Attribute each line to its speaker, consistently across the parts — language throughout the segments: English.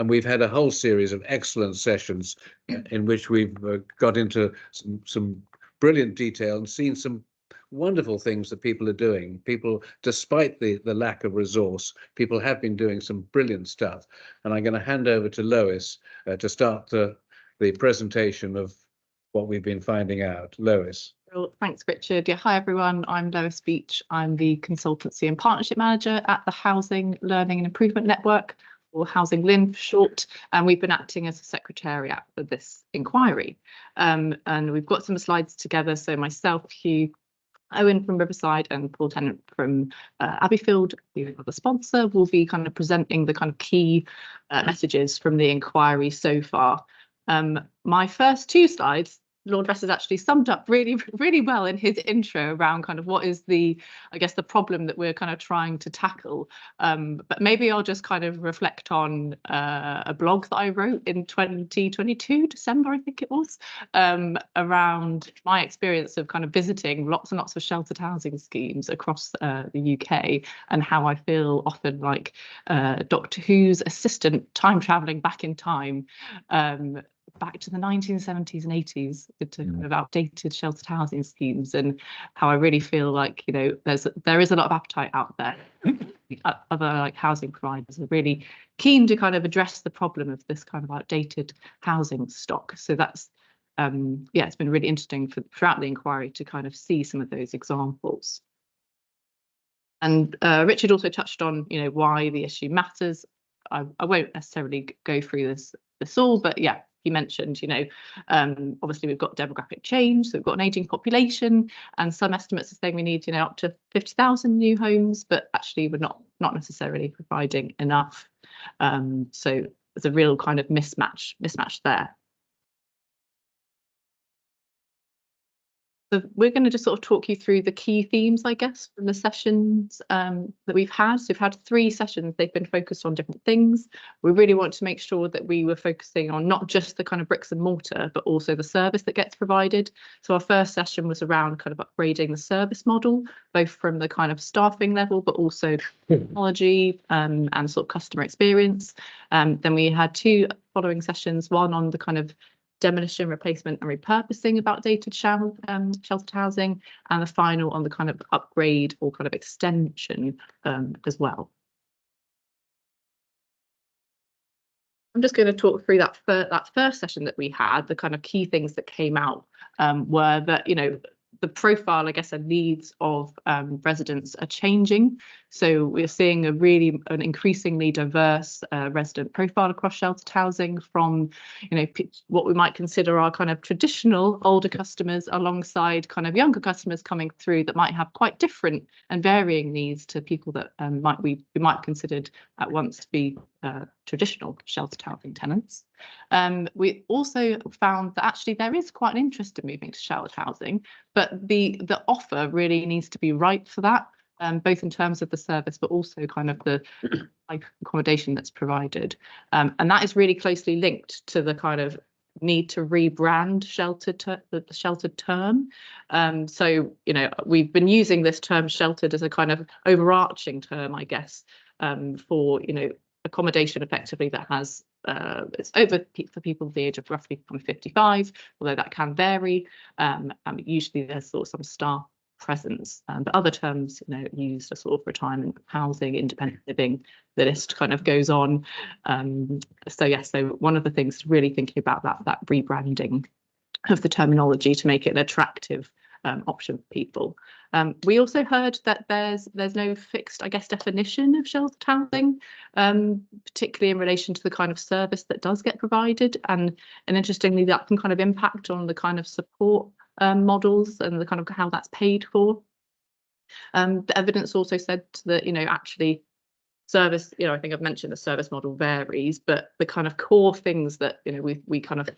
Speaker 1: And we've had a whole series of excellent sessions in which we've got into some brilliant detail and seen some wonderful things that people are doing. People, despite the lack of resource, people have been doing some brilliant stuff. And I'm going to hand over to Lois to start the presentation of what we've been finding out. Lois.
Speaker 2: Well, thanks, Richard. Yeah, hi everyone. I'm Lois Beach. I'm the Consultancy and Partnership Manager at the Housing Learning and Improvement Network, or HousingLIN for short, and we've been acting as a secretariat for this inquiry. And we've got some slides together. So myself, Hugh Owen from Riverside, and Paul Tennant from Abbeyfield, who are the sponsor, will be kind of presenting the kind of key messages from the inquiry so far. My first two slides, Lord Vess has actually summed up really well in his intro around kind of what is the, I guess, the problem that we're kind of trying to tackle. But maybe I'll just kind of reflect on a blog that I wrote in 2022, December, I think it was, around my experience of kind of visiting lots and lots of sheltered housing schemes across the UK, and how I feel often like Doctor Who's assistant time travelling back in time, back to the 1970s and 80s, to kind of outdated sheltered housing schemes, and how I really feel like, you know, there is a lot of appetite out there. Other like housing providers are really keen to kind of address the problem of this kind of outdated housing stock. So that's yeah, it's been really interesting throughout the inquiry to kind of see some of those examples. And Richard also touched on, you know, why the issue matters. I won't necessarily go through this all, but yeah, he mentioned, you know, obviously we've got demographic change, so we've got an aging population, and some estimates are saying we need, you know, up to 50,000 new homes, but actually we're not necessarily providing enough. So there's a real kind of mismatch there. So we're going to just sort of talk you through the key themes, I guess, from the sessions that we've had. So we've had 3 sessions. They've been focused on different things. We really want to make sure that we were focusing on not just the kind of bricks and mortar, but also the service that gets provided. So our first session was around kind of upgrading the service model, both from the kind of staffing level, but also technology and sort of customer experience. Then we had 2 following sessions, one on the kind of demolition, replacement and repurposing of outdated sheltered housing, and the final on the kind of upgrade or kind of extension as well. I'm just going to talk through that first session that we had. The kind of key things that came out were that, you know, the profile, I guess, and needs of residents are changing. So we're seeing an increasingly diverse resident profile across sheltered housing, from, you know, what we might consider our kind of traditional older customers, alongside kind of younger customers coming through that might have quite different and varying needs to people that we might have considered at once to be traditional sheltered housing tenants. We also found that actually there is quite an interest in moving to sheltered housing, but the offer really needs to be right for that, both in terms of the service, but also kind of the accommodation that's provided. And that is really closely linked to the kind of need to rebrand the sheltered term. So, you know, we've been using this term sheltered as a kind of overarching term, I guess, for, you know, accommodation effectively that has it's over for people of the age of roughly 55, although that can vary. Usually there's sort of some staff presence, but other terms, you know, used are sort of retirement housing, independent living. The list kind of goes on. So yes, so one of the things really thinking about that rebranding of the terminology to make it an attractive option for people. We also heard that there's no fixed, I guess, definition of sheltered housing, particularly in relation to the kind of service that does get provided, and interestingly, that can kind of impact on the kind of support models and the kind of how that's paid for. The evidence also said that, you know, actually service, you know, I think I've mentioned the service model varies, but the kind of core things that, you know, we kind of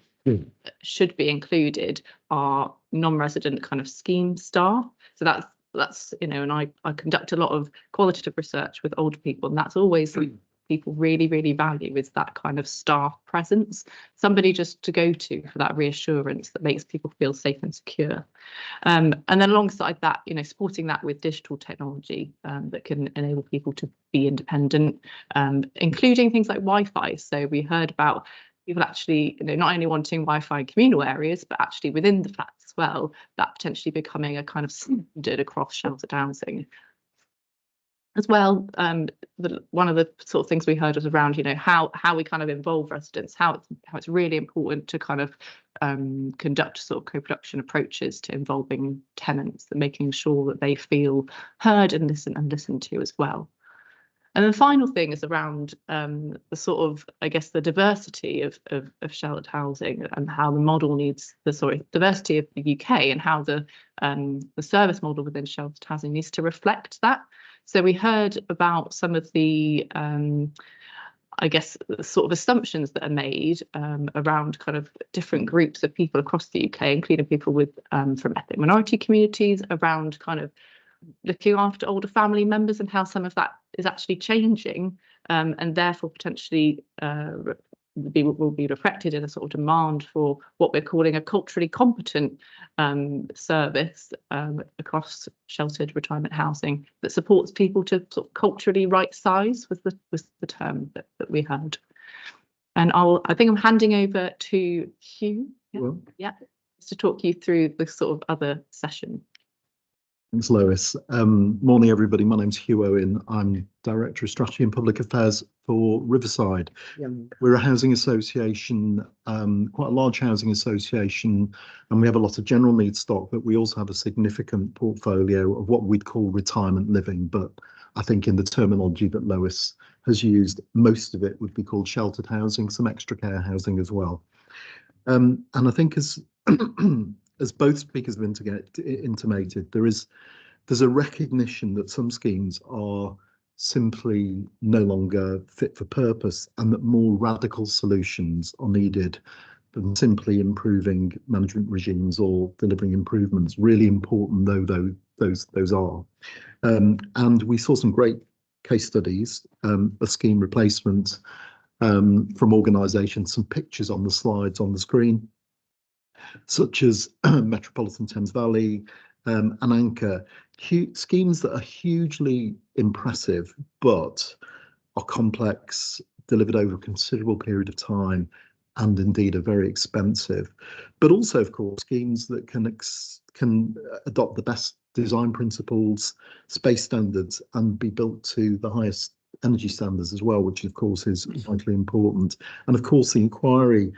Speaker 2: should be included are non-resident kind of scheme staff. So that's you know, and I conduct a lot of qualitative research with older people, and that's always the people really, really value is that kind of staff presence, somebody just to go to for that reassurance that makes people feel safe and secure. And then alongside that, supporting that with digital technology that can enable people to be independent, including things like Wi-Fi. So we heard about people actually, not only wanting Wi-Fi in communal areas, but actually within the flats as well, that potentially becoming a kind of standard across sheltered housing. As well, one of the sort of things we heard was around, how we kind of involve residents, how it's really important to kind of conduct sort of co-production approaches to involving tenants and making sure that they feel heard and listened to as well. And the final thing is around the sort of, I guess, the diversity of sheltered housing and how the model needs diversity of the UK and how the service model within sheltered housing needs to reflect that. So we heard about some of the, I guess, sort of assumptions that are made around kind of different groups of people across the UK, including people with from ethnic minority communities, around kind of looking after older family members and how some of that is actually changing, and therefore potentially will be reflected in a sort of demand for what we're calling a culturally competent service across sheltered retirement housing that supports people to sort of culturally right size was the term that we heard. And I think I'm handing over to Hugh. To talk you through the sort of other session.
Speaker 3: Thanks, Lois. Morning, everybody. My name's Hugh Owen. I'm Director of Strategy and Public Affairs for Riverside. We're a housing association, quite a large housing association, and we have a lot of general needs stock, but we also have a significant portfolio of what we'd call retirement living. But I think in the terminology that Lois has used, most of it would be called sheltered housing, some extra care housing as well. And I think as both speakers have intimated, there's a recognition that some schemes are simply no longer fit for purpose and that more radical solutions are needed than simply improving management regimes or delivering improvements, really important though those are. And we saw some great case studies, a scheme replacement from organisations, some pictures on the slides on the screen, such as Metropolitan Thames Valley and Anchor, schemes that are hugely impressive, but are complex, delivered over a considerable period of time, and indeed are very expensive. But also, of course, schemes that can adopt the best design principles, space standards, and be built to the highest energy standards as well, which of course is vitally important. And of course, the inquiry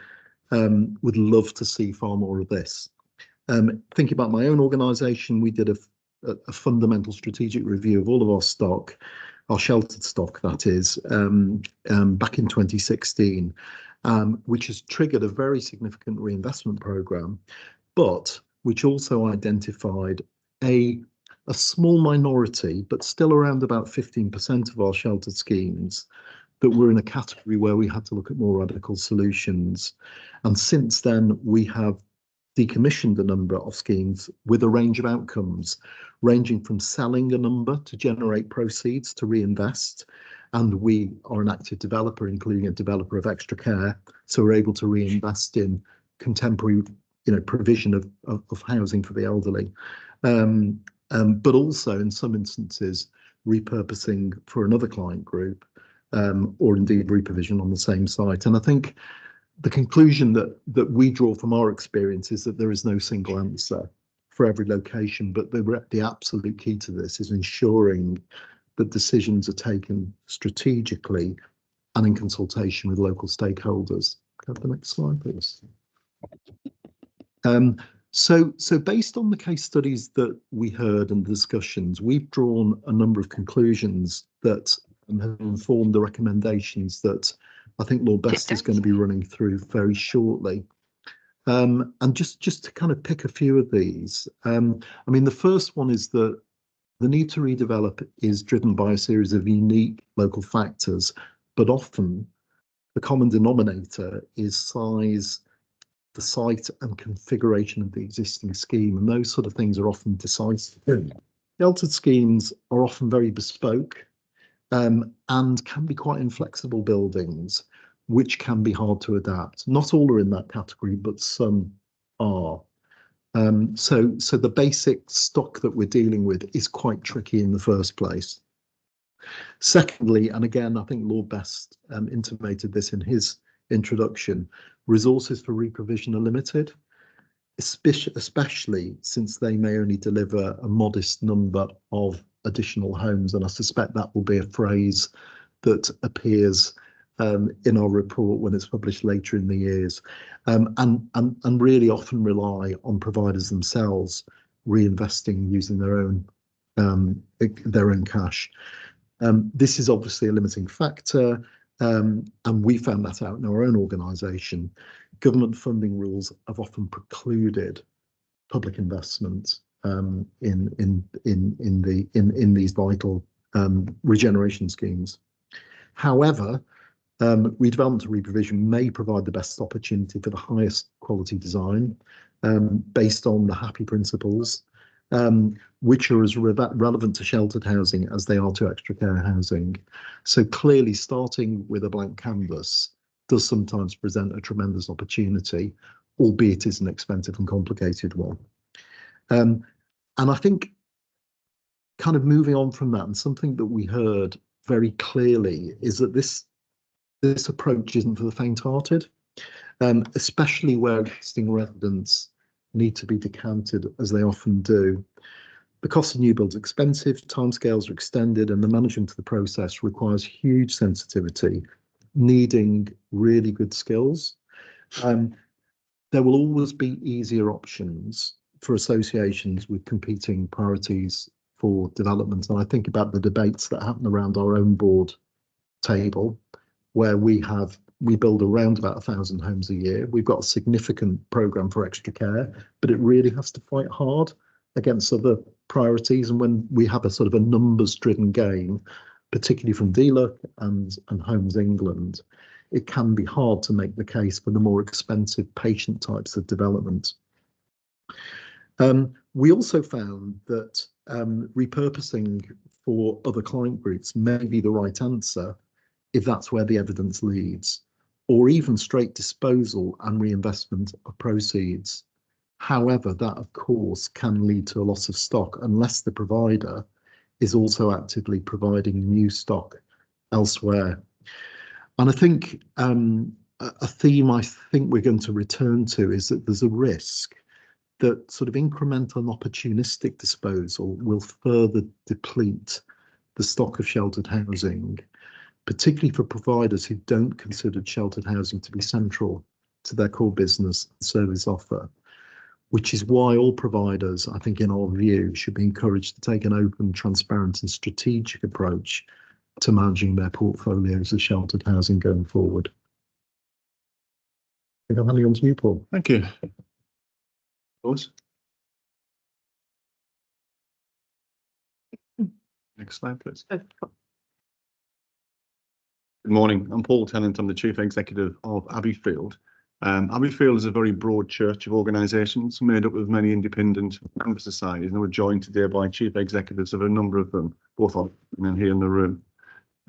Speaker 3: would love to see far more of this. Thinking about my own organisation, we did a fundamental strategic review of all of our stock, our sheltered stock, that is, back in 2016, which has triggered a very significant reinvestment programme, but which also identified a small minority, but still around about 15% of our sheltered schemes that were in a category where we had to look at more radical solutions. And since then, we have decommissioned a number of schemes with a range of outcomes, ranging from selling a number to generate proceeds to reinvest. And we are an active developer, including a developer of extra care. So we're able to reinvest in contemporary, provision of housing for the elderly. But also in some instances, repurposing for another client group, or indeed reprovision on the same site. And I think the conclusion that we draw from our experience is that there is no single answer for every location, but the absolute key to this is ensuring that decisions are taken strategically and in consultation with local stakeholders. Can I have the next slide, please? So based on the case studies that we heard and the discussions, we've drawn a number of conclusions that have informed the recommendations that I think Lord Best is going to be running through very shortly. And just to kind of pick a few of these, I mean, the first one is that the need to redevelop is driven by a series of unique local factors, but often the common denominator is size, the site and configuration of the existing scheme, and those sort of things are often decisive. Sheltered schemes are often very bespoke. and can be quite inflexible buildings, which can be hard to adapt. Not all are in that category, but some are. So the basic stock that we're dealing with is quite tricky in the first place. Secondly, and again, I think Lord Best intimated this in his introduction, resources for reprovision are limited, especially since they may only deliver a modest number of additional homes. And I suspect that will be a phrase that appears in our report when it's published later in the years, and really often rely on providers themselves reinvesting using their own cash. This is obviously a limiting factor, and we found that out in our own organisation. Government funding rules have often precluded public investment in these vital regeneration schemes. However, redevelopment and reprovision may provide the best opportunity for the highest quality design based on the happy principles, which are as relevant to sheltered housing as they are to extra care housing. So clearly, starting with a blank canvas does sometimes present a tremendous opportunity, albeit it's an expensive and complicated one. And I think kind of moving on from that, and something that we heard very clearly is that this approach isn't for the faint-hearted, especially where existing residents need to be decanted, as they often do. The cost of new builds is expensive, timescales are extended, and the management of the process requires huge sensitivity, needing really good skills. There will always be easier options for associations with competing priorities for development. And I think about the debates that happen around our own board table, where we build around about 1,000 homes a year. We've got a significant programme for extra care, but it really has to fight hard against other priorities. And when we have a sort of a numbers-driven game, particularly from DLUHC and Homes England, it can be hard to make the case for the more expensive patient types of development. We also found that repurposing for other client groups may be the right answer if that's where the evidence leads, or even straight disposal and reinvestment of proceeds. However, that of course can lead to a loss of stock unless the provider is also actively providing new stock elsewhere. And I think a theme I think we're going to return to is that there's a risk that sort of incremental and opportunistic disposal will further deplete the stock of sheltered housing, particularly for providers who don't consider sheltered housing to be central to their core business and service offer, which is why all providers, I think in our view, should be encouraged to take an open, transparent and strategic approach to managing their portfolios of sheltered housing going forward. I think I'm handing on to you, Paul.
Speaker 4: Thank you. Next slide, please. Good morning. I'm Paul Tennant. I'm the Chief Executive of Abbeyfield. Abbeyfield is a very broad church of organisations made up of many independent member societies, and we're joined today by chief executives of a number of them, both on and here in the room.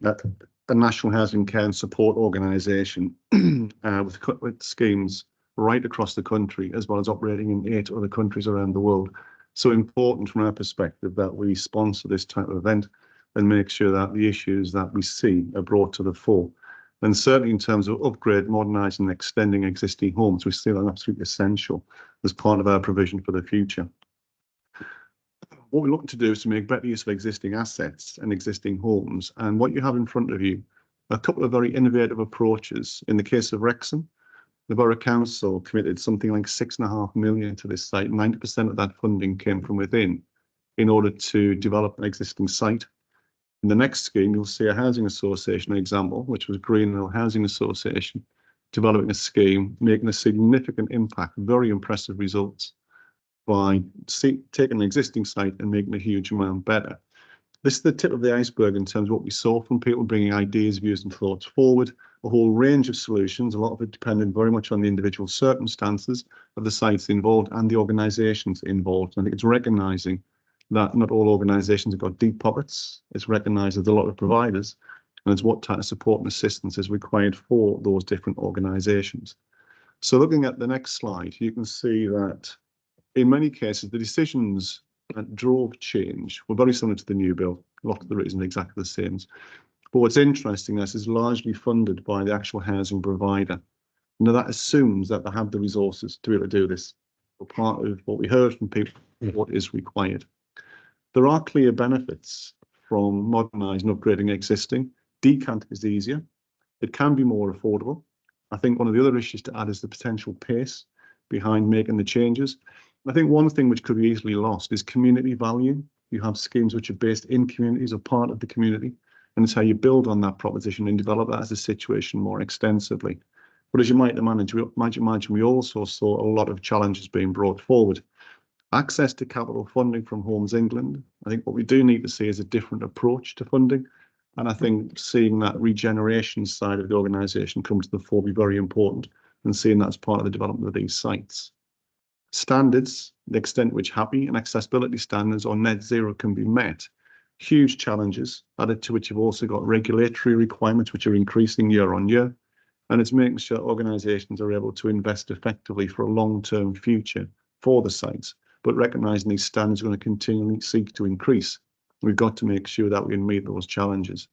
Speaker 4: A national housing care and support organisation with schemes right across the country, as well as operating in 8 other countries around the world. So important from our perspective that we sponsor this type of event and make sure that the issues that we see are brought to the fore. And certainly in terms of upgrade, modernising and extending existing homes, we see that absolutely essential as part of our provision for the future. What we're looking to do is to make better use of existing assets and existing homes. And what you have in front of you are a couple of very innovative approaches. In the case of Wrexham, the Borough Council committed something like £6.5 million to this site. 90% of that funding came from within in order to develop an existing site. In the next scheme, you'll see a housing association example, which was Greenhill Housing Association, developing a scheme, making a significant impact, very impressive results by taking an existing site and making a huge amount better. This is the tip of the iceberg in terms of what we saw from people bringing ideas, views and thoughts forward, a whole range of solutions, a lot of it dependent very much on the individual circumstances of the sites involved and the organisations involved. I think it's recognising that not all organisations have got deep pockets. It's recognised there's a lot of providers, and it's what type of support and assistance is required for those different organisations. So looking at the next slide, you can see that in many cases, the decisions that drove change were very similar to the new bill. A lot of the reasons are exactly the same. But what's interesting is it's largely funded by the actual housing provider. Now that assumes that they have the resources to be able to do this. But part of what we heard from people, what is required. There are clear benefits from modernising and upgrading existing. Decant is easier. It can be more affordable. I think one of the other issues to add is the potential pace behind making the changes. I think one thing which could be easily lost is community value. You have schemes which are based in communities or part of the community, and it's how you build on that proposition and develop that as a situation more extensively. But as you might imagine, we also saw a lot of challenges being brought forward. Access to capital funding from Homes England. I think what we do need to see is a different approach to funding. And I think seeing that regeneration side of the organisation come to the fore will be very important, and seeing that as part of the development of these sites. Standards, the extent which happy and accessibility standards or net zero can be met. Huge challenges, added to which you've also got regulatory requirements which are increasing year on year. And it's making sure organisations are able to invest effectively for a long-term future for the sites, but recognising these standards are going to continually seek to increase. We've got to make sure that we can meet those challenges.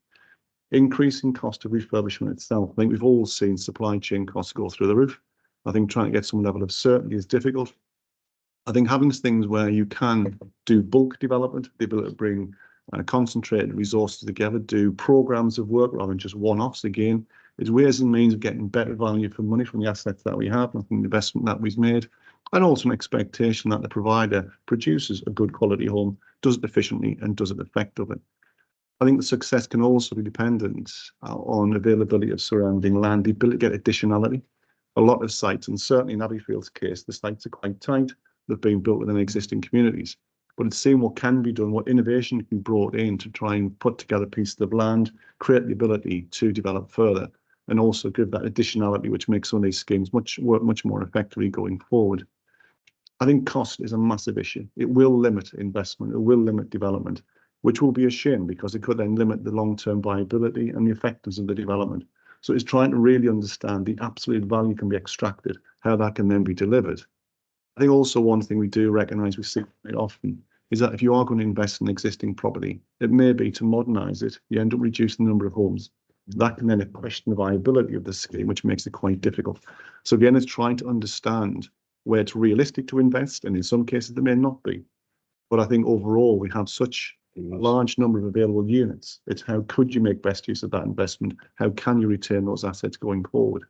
Speaker 4: Increasing cost of refurbishment itself. I think we've all seen supply chain costs go through the roof. I think trying to get some level of certainty is difficult. I think having things where you can do bulk development, the ability to bring concentrated resources together, do programs of work rather than just one-offs again, is ways and means of getting better value for money from the assets that we have and from the investment that we've made, and also an expectation that the provider produces a good quality home, does it efficiently and does it effectively. I think the success can also be dependent on availability of surrounding land, the ability to get additionality. A lot of sites, and certainly in Abbeyfield's case, the sites are quite tight. They've been built within existing communities. But it's seeing what can be done, what innovation can be brought in to try and put together pieces of land, create the ability to develop further, and also give that additionality which makes some of these schemes work much more effectively going forward. I think cost is a massive issue. It will limit investment, it will limit development, which will be a shame because it could then limit the long-term viability and the effectiveness of the development. So it's trying to really understand the absolute value can be extracted, how that can then be delivered. I think also one thing we do recognise, we see quite often, is that if you are going to invest in existing property, it may be to modernise it, you end up reducing the number of homes. That can then question the viability of the scheme, which makes it quite difficult. So again, it's trying to understand where it's realistic to invest, and in some cases it may not be. But I think overall we have such a large number of available units. It's how could you make best use of that investment? How can you retain those assets going forward?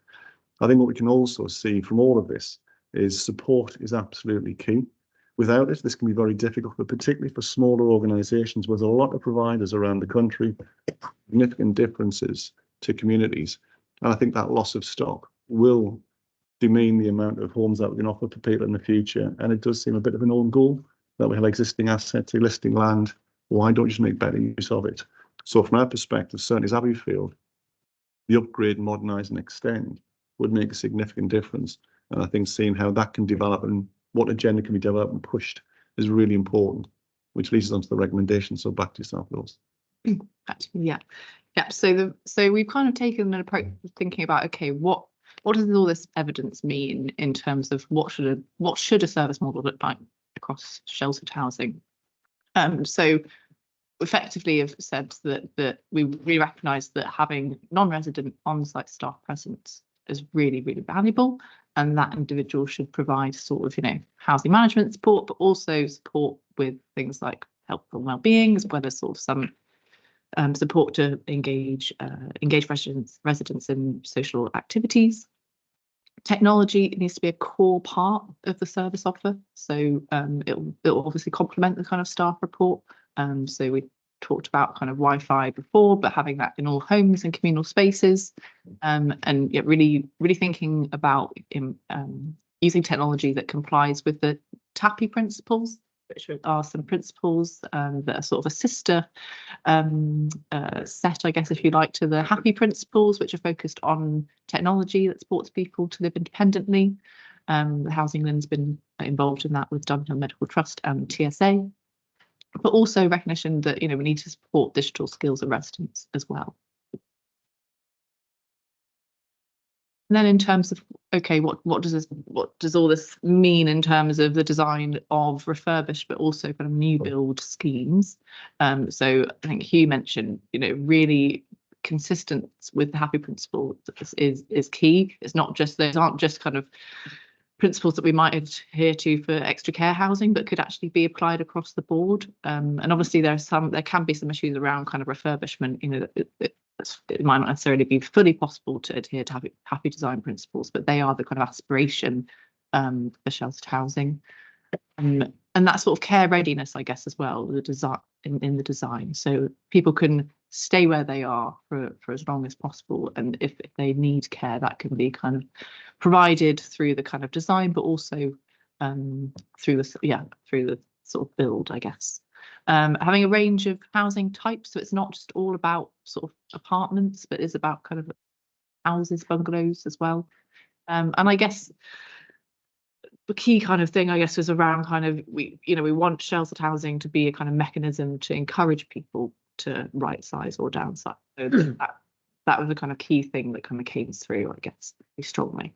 Speaker 4: I think what we can also see from all of this is support is absolutely key. Without it, this can be very difficult, but particularly for smaller organisations where there's a lot of providers around the country, significant differences to communities. And I think that loss of stock will demean the amount of homes that we can offer to people in the future. And it does seem a bit of an own goal that we have existing assets, existing land. Why don't you just make better use of it? So from our perspective, certainly as Abbeyfield, the upgrade, modernise and extend would make a significant difference. And I think seeing how that can develop and what agenda can be developed and pushed is really important, which leads us on to the recommendations. So back to yourself, Rose.
Speaker 2: Yeah. So we've kind of taken an approach of thinking about, okay, what does all this evidence mean in terms of what should a service model look like across sheltered housing? So effectively have said that we recognise that having non-resident on-site staff presence is really, really valuable, and that individual should provide sort of, housing management support, but also support with things like health and well-being, as well as sort of some support to engage residents in social activities. Technology needs to be a core part of the service offer, so it'll obviously complement the kind of staff report. So we talked about kind of Wi-Fi before, but having that in all homes and communal spaces, and really thinking about using technology that complies with the TAPI principles, which are some principles that are sort of a sister set, I guess, if you like, to the HAPPY principles, which are focused on technology that supports people to live independently. The HousingLIN's been involved in that with Dunhill Medical Trust and TSA. but also recognition that, you know, we need to support digital skills of residents as well. And then in terms of, okay, what does all this mean in terms of the design of refurbished but also kind of new build schemes? So I think Hugh mentioned, you know, really consistent with the happy principle is key. It's not just, those aren't just kind of principles that we might adhere to for extra care housing, but could actually be applied across the board. And obviously there can be some issues around kind of refurbishment, you know, it might not necessarily be fully possible to adhere to happy design principles, but they are the kind of aspiration for sheltered housing. And that sort of care readiness, I guess, as well, the design in the design, so people can stay where they are for as long as possible, and if they need care, that can be kind of provided through the kind of design, but also through the sort of build, I guess. Having a range of housing types, so it's not just all about sort of apartments, but it's about kind of houses, bungalows as well. And I guess the key kind of thing, I guess, is around kind of, we want sheltered housing to be a kind of mechanism to encourage people to right size or downsize. So that was a kind of key thing that kind of came through, I guess, very strongly.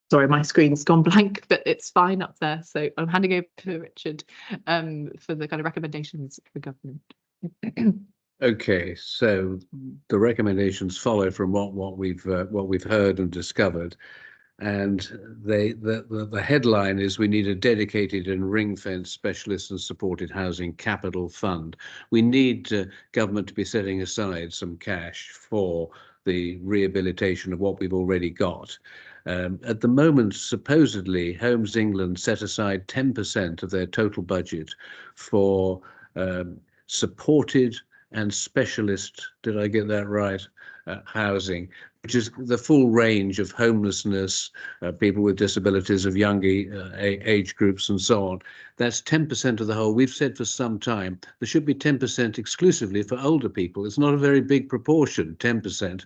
Speaker 2: Sorry, my screen's gone blank, but it's fine up there. So I'm handing over to Richard for the kind of recommendations for government.
Speaker 1: Okay, so the recommendations follow from what we've heard and discovered, and the headline is we need a dedicated and ring-fenced specialist and supported housing capital fund. We need government to be setting aside some cash for the rehabilitation of what we've already got. At the moment, supposedly, Homes England set aside 10% of their total budget for supported and specialist, did I get that right, housing, which is the full range of homelessness, people with disabilities of younger age groups and so on. That's 10% of the whole. We've said for some time there should be 10% exclusively for older people. It's not a very big proportion, 10%.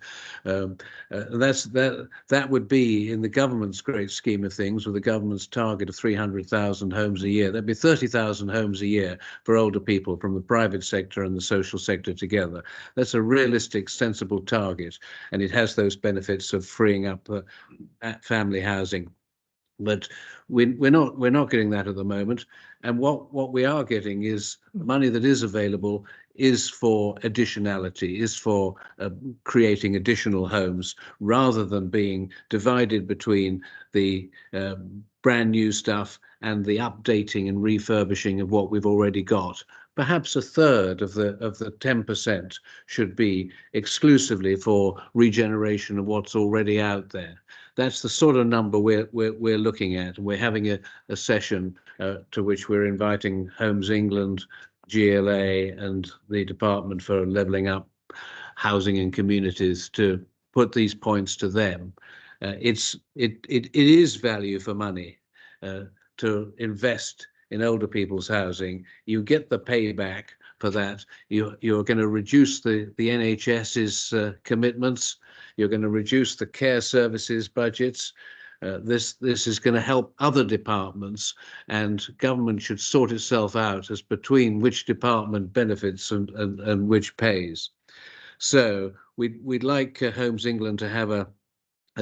Speaker 1: That would be, in the government's great scheme of things, with the government's target of 300,000 homes a year, there'd be 30,000 homes a year for older people from the private sector and the social sector together. That's a realistic, sensible target, and it has those benefits of freeing up family housing. But we're not getting that at the moment, and what we are getting is money that is available is for additionality, is for creating additional homes, rather than being divided between the brand new stuff and the updating and refurbishing of what we've already got. Perhaps a third of the 10% should be exclusively for regeneration of what's already out there. That's the sort of number we're looking at, and we're having a session to which we're inviting Homes England, GLA, and the Department for Levelling Up Housing and Communities to put these points to them. It is value for money to invest in older people's housing. You get the payback for that. You're going to reduce the NHS's commitments. You're going to reduce the care services budgets. This is going to help other departments, and government should sort itself out as between which department benefits and which pays. So we'd like Homes England to have a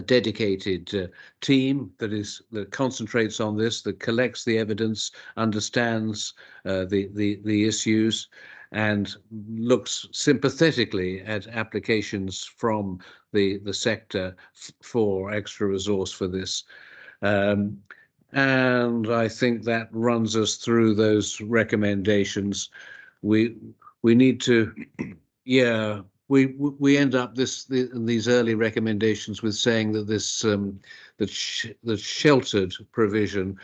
Speaker 1: dedicated team that concentrates on this, that collects the evidence, understands the issues, and looks sympathetically at applications from the sector for extra resource for this. And I think that runs us through those recommendations. We need to, yeah. We end up these early recommendations with saying that this the sheltered provision,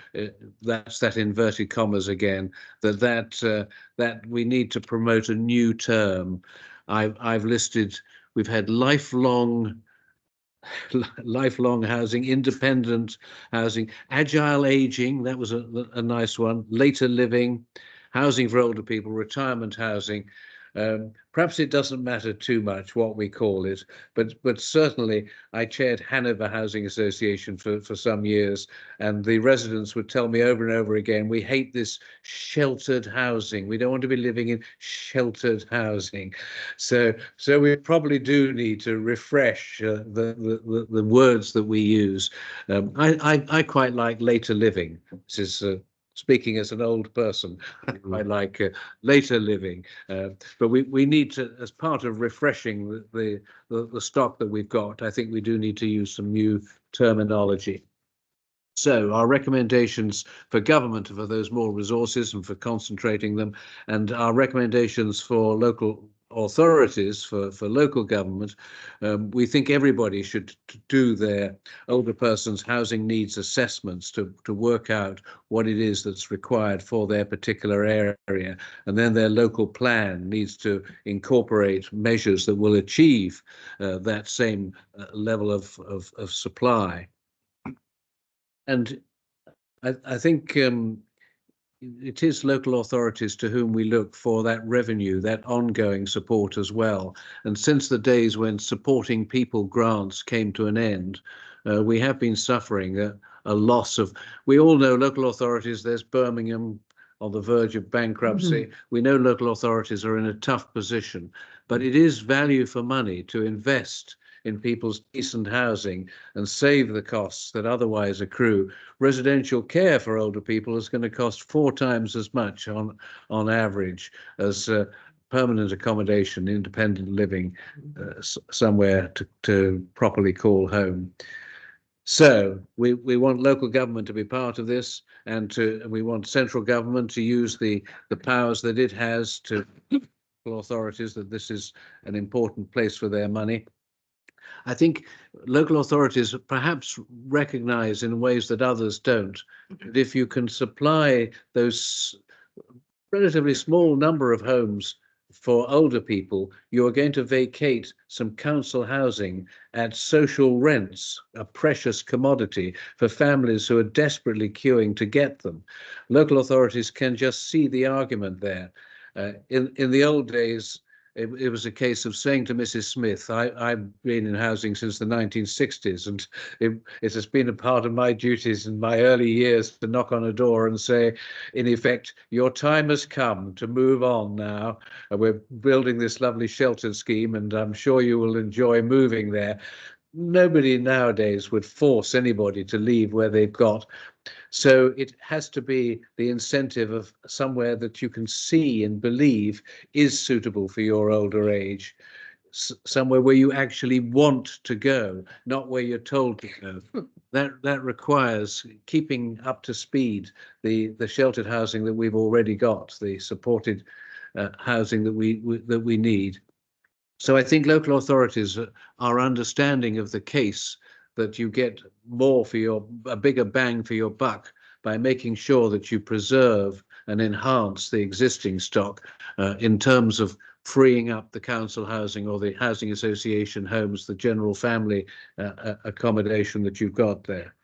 Speaker 1: that's that inverted commas again, that we need to promote a new term. I've listed, we've had lifelong housing, independent housing, agile aging, that was a nice one, later living, housing for older people, retirement housing. Perhaps it doesn't matter too much what we call it, but certainly I chaired Hanover Housing Association for some years, and the residents would tell me over and over again, we hate this sheltered housing. We don't want to be living in sheltered housing. So we probably do need to refresh the words that we use. I quite like later living. This is speaking as an old person. I like later living, but we need to, as part of refreshing the stock that we've got, I think we do need to use some new terminology. So our recommendations for government are for those more resources and for concentrating them, and our recommendations for local authorities, for local government, we think everybody should do their older persons housing needs assessments to work out what it is that's required for their particular area, and then their local plan needs to incorporate measures that will achieve that same level of supply. And I think it is local authorities to whom we look for that revenue, that ongoing support as well. And since the days when supporting people grants came to an end, we have been suffering a loss of, we all know local authorities, there's Birmingham on the verge of bankruptcy. We know local authorities are in a tough position, but it is value for money to invest in people's decent housing and save the costs that otherwise accrue. Residential care for older people is going to cost 4 times as much on average as permanent accommodation, independent living, somewhere to properly call home. So we want local government to be part of this, and we want central government to use the powers that it has to local authorities, that this is an important place for their money. I think local authorities perhaps recognize in ways that others don't, that if you can supply those relatively small number of homes for older people, you are going to vacate some council housing at social rents, a precious commodity for families who are desperately queuing to get them. Local authorities can just see the argument there. In the old days, it was a case of saying to Mrs. Smith, I've been in housing since the 1960s, and it has been a part of my duties in my early years to knock on a door and say, in effect, your time has come to move on now. We're building this lovely sheltered scheme, and I'm sure you will enjoy moving there. Nobody nowadays would force anybody to leave where they've got. So it has to be the incentive of somewhere that you can see and believe is suitable for your older age, somewhere where you actually want to go, not where you're told to go. That requires keeping up to speed the sheltered housing that we've already got, the supported housing that we need. So I think local authorities are understanding of the case that you get more for a bigger bang for your buck by making sure that you preserve and enhance the existing stock in terms of freeing up the council housing or the housing association homes, the general family accommodation that you've got there.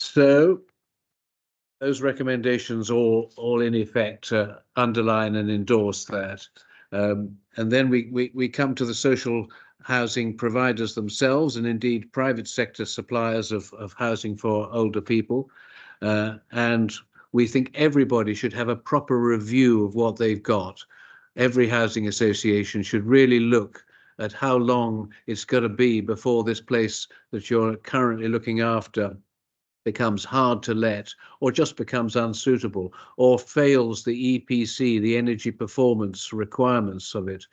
Speaker 1: So those recommendations all in effect underline and endorse that. And then we come to the social housing providers themselves, and indeed private sector suppliers of housing for older people. And we think everybody should have a proper review of what they've got. Every housing association should really look at how long it's got to be before this place that you're currently looking after becomes hard to let, or just becomes unsuitable, or fails the EPC, the energy performance requirements of it.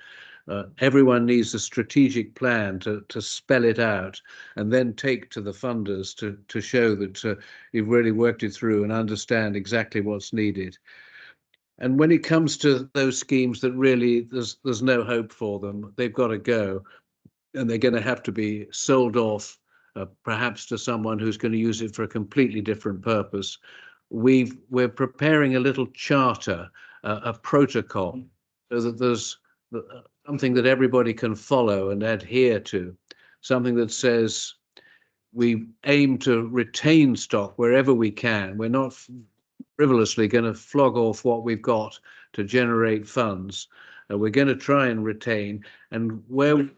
Speaker 1: Everyone needs a strategic plan to spell it out, and then take to the funders to show that you've really worked it through and understand exactly what's needed. And when it comes to those schemes that really there's no hope for them, they've got to go, and they're going to have to be sold off, perhaps to someone who's going to use it for a completely different purpose. We're preparing a little charter, a protocol, so that there's something that everybody can follow and adhere to, something that says we aim to retain stock wherever we can. We're not frivolously going to flog off what we've got to generate funds. We're going to try and retain, and where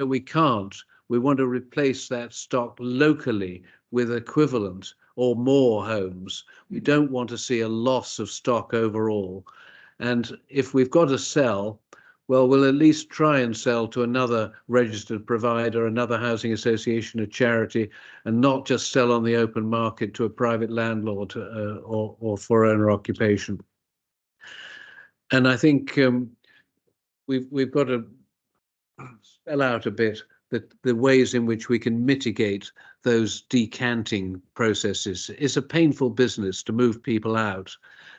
Speaker 1: we can't, we want to replace that stock locally with equivalent or more homes. We don't want to see a loss of stock overall. And if we've got to sell, well, we'll at least try and sell to another registered provider, another housing association, a charity, and not just sell on the open market to a private landlord or for owner occupation. And I think we've got to spell out a bit the ways in which we can mitigate those decanting processes. It's a painful business to move people out,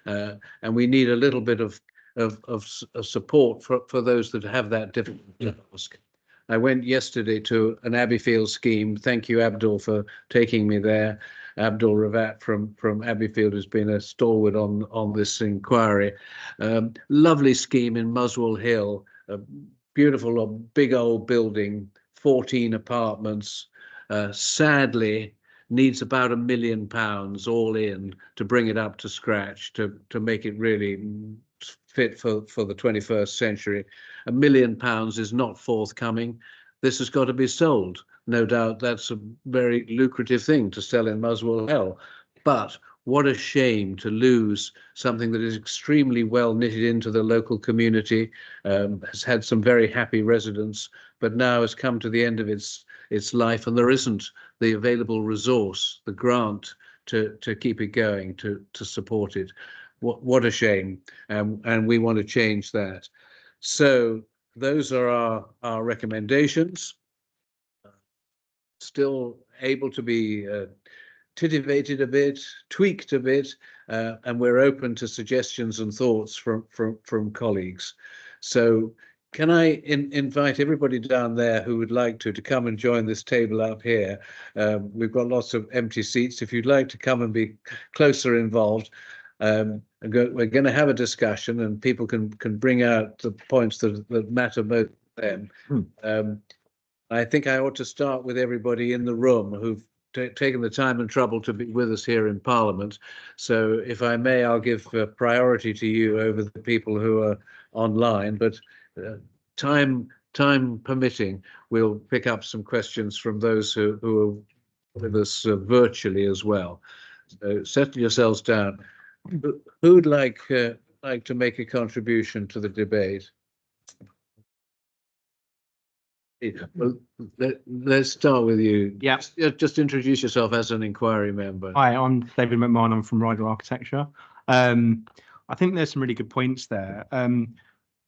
Speaker 1: and we need a little bit of support for those that have that difficult task. I went yesterday to an Abbeyfield scheme. Thank you, Abdul, for taking me there. Abdul Ravat from Abbeyfield has been a stalwart on this inquiry. Lovely scheme in Muswell Hill, a beautiful big old building, 14 apartments. Sadly, needs about £1 million all in to bring it up to scratch, to make it really fit for the 21st century. £1 million is not forthcoming. This has got to be sold. No doubt that's a very lucrative thing to sell in Muswell Hill. But what a shame to lose something that is extremely well knitted into the local community, has had some very happy residents, but now has come to the end of its life, and there isn't the available resource, the grant to keep it going, to support it. What a shame, and we want to change that. So those are our recommendations. Still able to be titivated a bit, tweaked a bit, and we're open to suggestions and thoughts from colleagues. So can I invite everybody down there who would like to come and join this table up here? We've got lots of empty seats. If you'd like to come and be closer involved, we're going to have a discussion, and people can bring out the points that matter most to them. I think I ought to start with everybody in the room who've taken the time and trouble to be with us here in Parliament. So if I may, I'll give priority to you over the people who are online, but time permitting, we'll pick up some questions from those who are with us virtually as well. So settle yourselves down. Who'd like to make a contribution to the debate? Well, let's start with you.
Speaker 5: Yeah.
Speaker 1: Just introduce yourself as an inquiry member.
Speaker 5: Hi, I'm David McMahon. I'm from Ryder Architecture. I think there's some really good points there.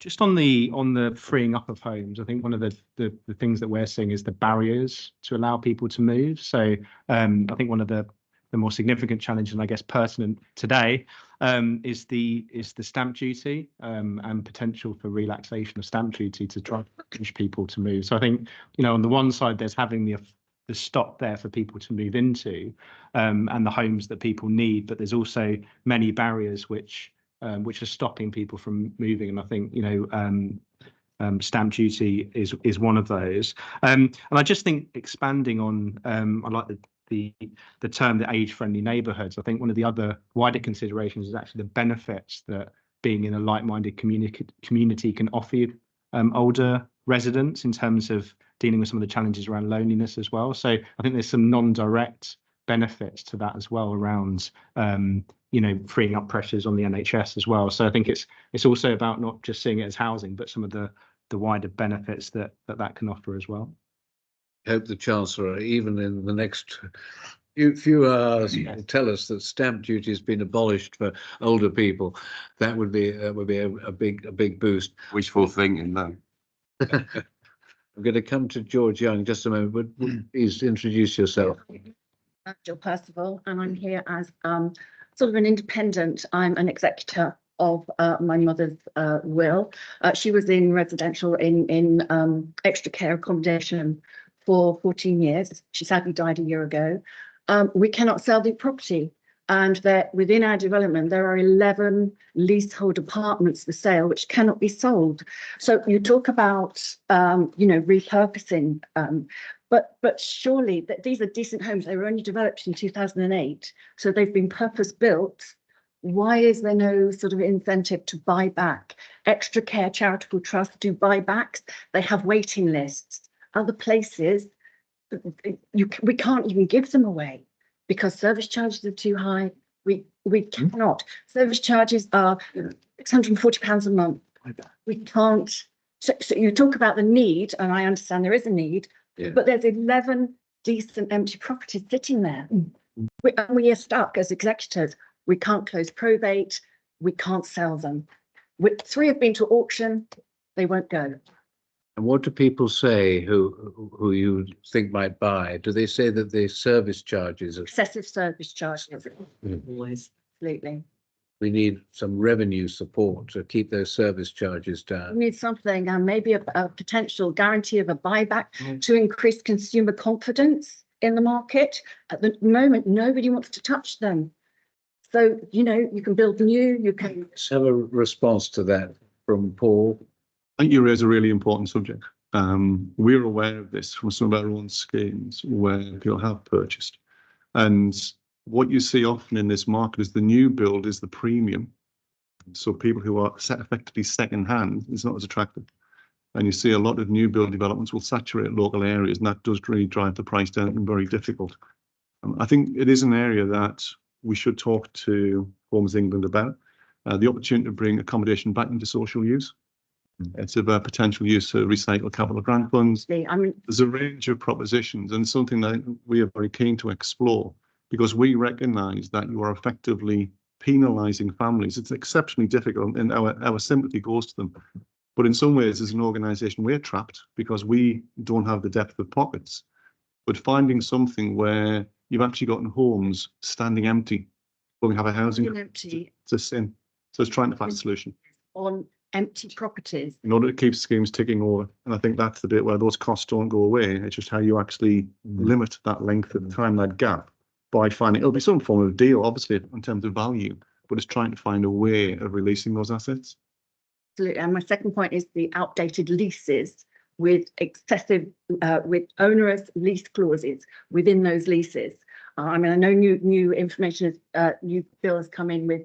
Speaker 5: Just on the freeing up of homes, I think one of the things that we're seeing is the barriers to allow people to move. So I think one of the more significant challenges, and I guess pertinent today, is the stamp duty and potential for relaxation of stamp duty to try to push people to move. So I think, on the one side, there's having the stock there for people to move into, and the homes that people need, but there's also many barriers which are stopping people from moving. And I think stamp duty is one of those. And I just think expanding on, I like the term, the age-friendly neighbourhoods. I think one of the other wider considerations is actually the benefits that being in a like-minded community can offer older residents in terms of dealing with some of the challenges around loneliness as well. So I think there's some non-direct benefits to that as well around freeing up pressures on the NHS as well. So I think it's also about not just seeing it as housing, but some of the wider benefits that can offer as well.
Speaker 1: I hope the Chancellor, even in the next few hours, will tell us that stamp duty has been abolished for older people. That would be a big boost.
Speaker 4: Wishful thinking, though.
Speaker 1: I'm going to come to George Young just a moment, but please introduce yourself.
Speaker 6: Jill Percival, and I'm here as sort of an independent. I'm an executor of my mother's will. She was in residential in extra care accommodation for 14 years. She sadly died a year ago. We cannot sell the property, and that within our development there are 11 leasehold apartments for sale which cannot be sold. So you talk about repurposing, but surely that these are decent homes. They were only developed in 2008, so they've been purpose built Why is there no sort of incentive to buy back? Extra Care Charitable Trust do buybacks. They have waiting lists. Other places, we can't even give them away because service charges are too high. We cannot. Service charges are £640 a month. We can't. So you talk about the need, and I understand there is a need, but there's 11 decent empty properties sitting there. We are stuck as executors. We can't close probate. We can't sell them. 3 have been to auction. They won't go.
Speaker 1: And what do people say who you think might buy? Do they say that the service charges are
Speaker 6: Excessive service charges.
Speaker 2: Always.
Speaker 6: Absolutely.
Speaker 1: we need some revenue support to keep those service charges
Speaker 6: We
Speaker 1: down?
Speaker 6: need something, and maybe a potential guarantee of a buyback to increase consumer confidence in the market. At the moment, nobody wants to touch them. So, you know, you can build new, you can.
Speaker 1: Let's have a response to that from Paul.
Speaker 4: I think you raise a really important subject. We're aware of this from some of our own schemes where people have purchased. And what you see often in this market is the new build is the premium. So people who are effectively second hand is not as attractive. And you see a lot of new build developments will saturate local areas, and that does really drive the price down and very difficult. I think it is an area that we should talk to Homes England about. The opportunity to bring accommodation back into social use. It's about potential use to recycle capital grant funds.
Speaker 6: I mean,
Speaker 4: There's a range of propositions and something that we are very keen to explore because we recognise that you are effectively penalising families. It's exceptionally difficult and our sympathy goes to them. But in some ways, as an organisation, we're trapped because we don't have the depth of pockets. But finding something where you've actually gotten homes standing empty, but we have a housing
Speaker 6: empty
Speaker 4: it's a sin. So it's trying to find a solution.
Speaker 6: on empty properties.
Speaker 4: In order to keep schemes ticking over. And I think that's the bit where those costs don't go away. It's just how you actually limit that length of time, that gap, by finding, it'll be some form of deal, obviously, in terms of value, but it's trying to find a way of releasing those assets.
Speaker 6: Absolutely. And my second point is the outdated leases with excessive, with onerous lease clauses within those leases. I mean, I know new information, new bill has come in with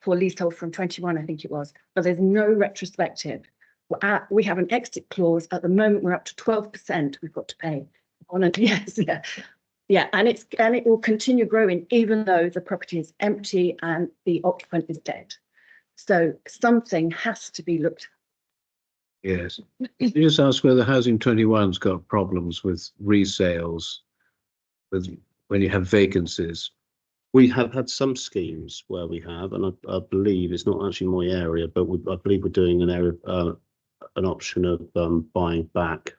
Speaker 6: for leasehold from 21, I think it was, but there's no retrospective. We have an exit clause at the moment. We're up to 12%. We've got to pay on it. Yes, yeah, and it will continue growing even though the property is empty and the occupant is dead. So something has to be looked at.
Speaker 1: Yes. You just ask whether Housing 21's got problems with resales, with when you have vacancies.
Speaker 7: We have had some schemes where we have, and I believe it's not actually my area, but I believe we're doing an option of buying back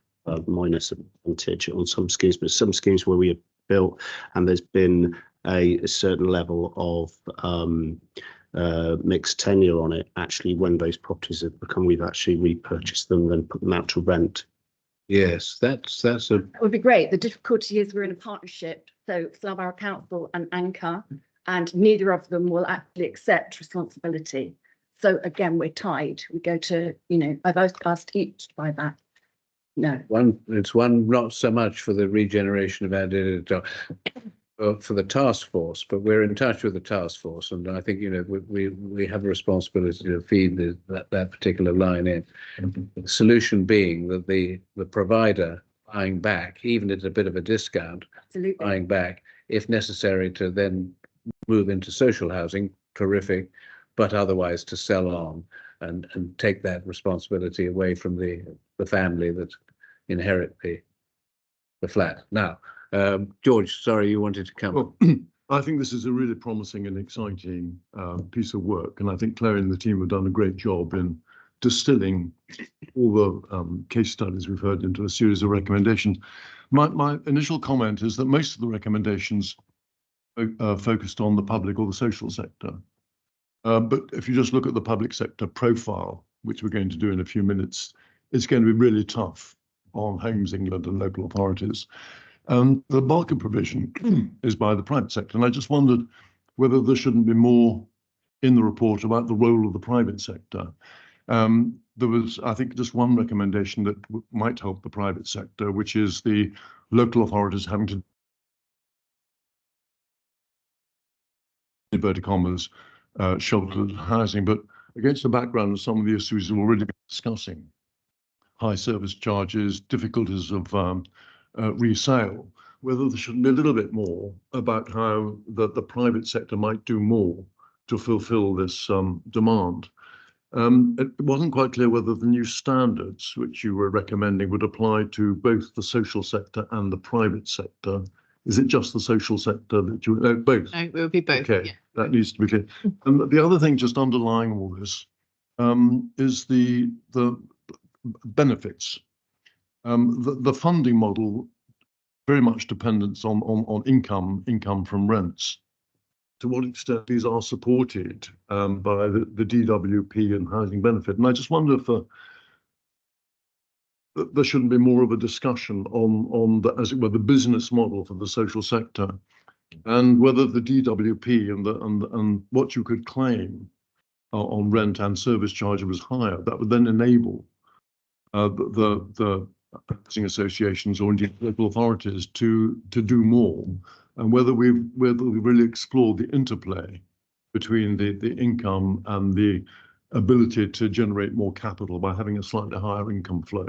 Speaker 7: minus a percentage on some schemes, but some schemes where we have built and there's been a certain level of mixed tenure on it. Actually, when those properties have become, we've actually repurchased them, then put them out to rent.
Speaker 1: Yes, that's a
Speaker 6: That would be great. The difficulty is we're in a partnership, so Slough Council and Anchor, and neither of them will actually accept responsibility. So again, we're tied. We go to, you know, I've asked each to buy back. No.
Speaker 1: it's one not so much for the regeneration of our for the task force, but we're in touch with the task force, and I think, you know, we have a responsibility to feed that particular line in. The solution being that the provider buying back, even at a bit of a discount,
Speaker 6: Absolutely.
Speaker 1: buying back, if necessary, to then move into social housing, terrific, but otherwise to sell on and take that responsibility away from the family that inherit the flat. Now, George, sorry, you wanted to come.
Speaker 8: Well, I think this is a really promising and exciting piece of work, and I think Claire and the team have done a great job in distilling all the case studies we've heard into a series of recommendations. My initial comment is that most of the recommendations are focused on the public or the social sector. But if you just look at the public sector profile, which we're going to do in a few minutes, it's going to be really tough on Homes England and local authorities. The bulk of provision is by the private sector. And I just wondered whether there shouldn't be more in the report about the role of the private sector. There was, I think, just one recommendation that might help the private sector, which is the local authorities having to, inverted commas, sheltered housing, but against the background of some of the issues we've already been discussing, high service charges, difficulties of resale, whether there should be a little bit more about how the private sector might do more to fulfill this demand. It wasn't quite clear whether the new standards which you were recommending would apply to both the social sector and the private sector. Is it just the social sector that you, both?
Speaker 2: No, it would be both.
Speaker 8: Okay,
Speaker 2: Yeah.
Speaker 8: that needs to be clear. And the other thing just underlying all this is the benefits. The funding model very much dependent on income from rents. To what extent these are supported by the DWP and housing benefit. And I just wonder if there shouldn't be more of a discussion on the, as it were, the business model for the social sector, and whether the DWP and what you could claim on rent and service charge was higher. That would then enable the housing associations or indeed local authorities to do more, and whether we really explore the interplay between the income and the ability to generate more capital by having a slightly higher income flow.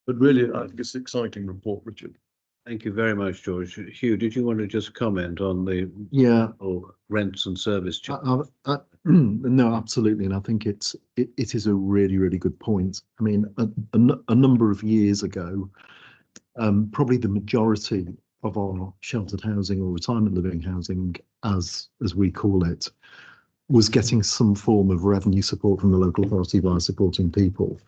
Speaker 8: But really, I think it's an exciting report, Richard.
Speaker 1: Thank you very much, George. Hugh, did you want to just comment on the rents and service charge?
Speaker 3: No, absolutely, and I think it is a really good point. I mean, a number of years ago, probably the majority of our sheltered housing or retirement living housing, as we call it, was getting some form of revenue support from the local authority by supporting people.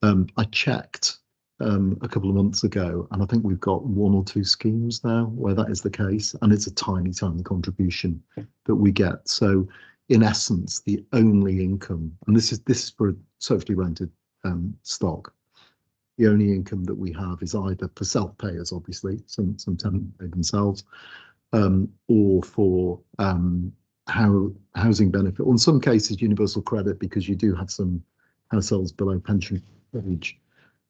Speaker 3: I checked a couple of months ago, and I think we've got 1 or 2 schemes now where that is the case, and it's a tiny contribution that we get. So in essence, the only income, and this is for socially rented stock, the only income that we have is either for self-payers, obviously, some tenant pay themselves, or for housing benefit, or in some cases universal credit, because you do have some households below pension age.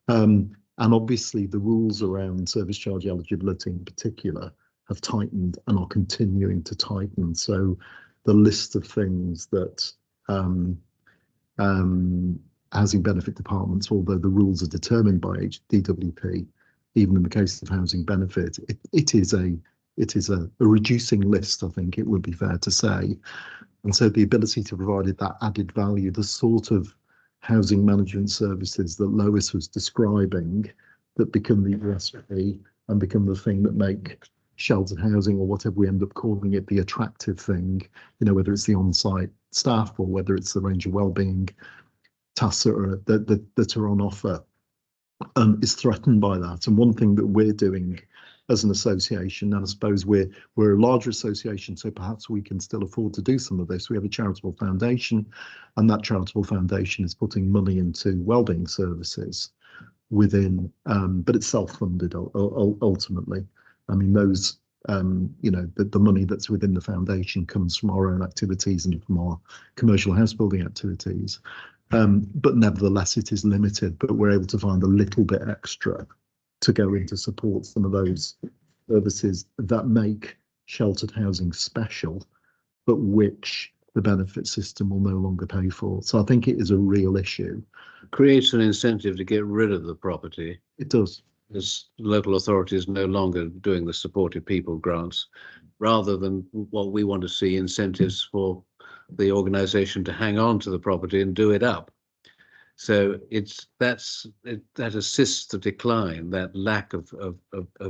Speaker 3: And obviously the rules around service charge eligibility in particular have tightened and are continuing to tighten. So the list of things that housing benefit departments, although the rules are determined by DWP, even in the case of housing benefit, it is a reducing list, I think it would be fair to say. And so the ability to provide that added value, the sort of housing management services that Lois was describing, that become the USP and become the thing that make sheltered housing, or whatever we end up calling it, the attractive thing, you know, whether it's the on-site staff or whether it's the range of wellbeing tasks that are on offer, is threatened by that. And one thing that we're doing as an association, and I suppose we're a larger association, so perhaps we can still afford to do some of this. We have a charitable foundation, and that charitable foundation is putting money into wellbeing services within, but it's self-funded ultimately. I mean, those, you know, the money that's within the foundation comes from our own activities and from our commercial house building activities. But nevertheless, it is limited, but we're able to find a little bit extra to go in to support some of those services that make sheltered housing special, but which the benefit system will no longer pay for. So I think it is a real issue.
Speaker 1: Creates an incentive to get rid of the property.
Speaker 3: It does.
Speaker 1: As local authorities no longer doing the supported people grants, rather than what we want to see, incentives for the organisation to hang on to the property and do it up. So that assists the decline, that lack of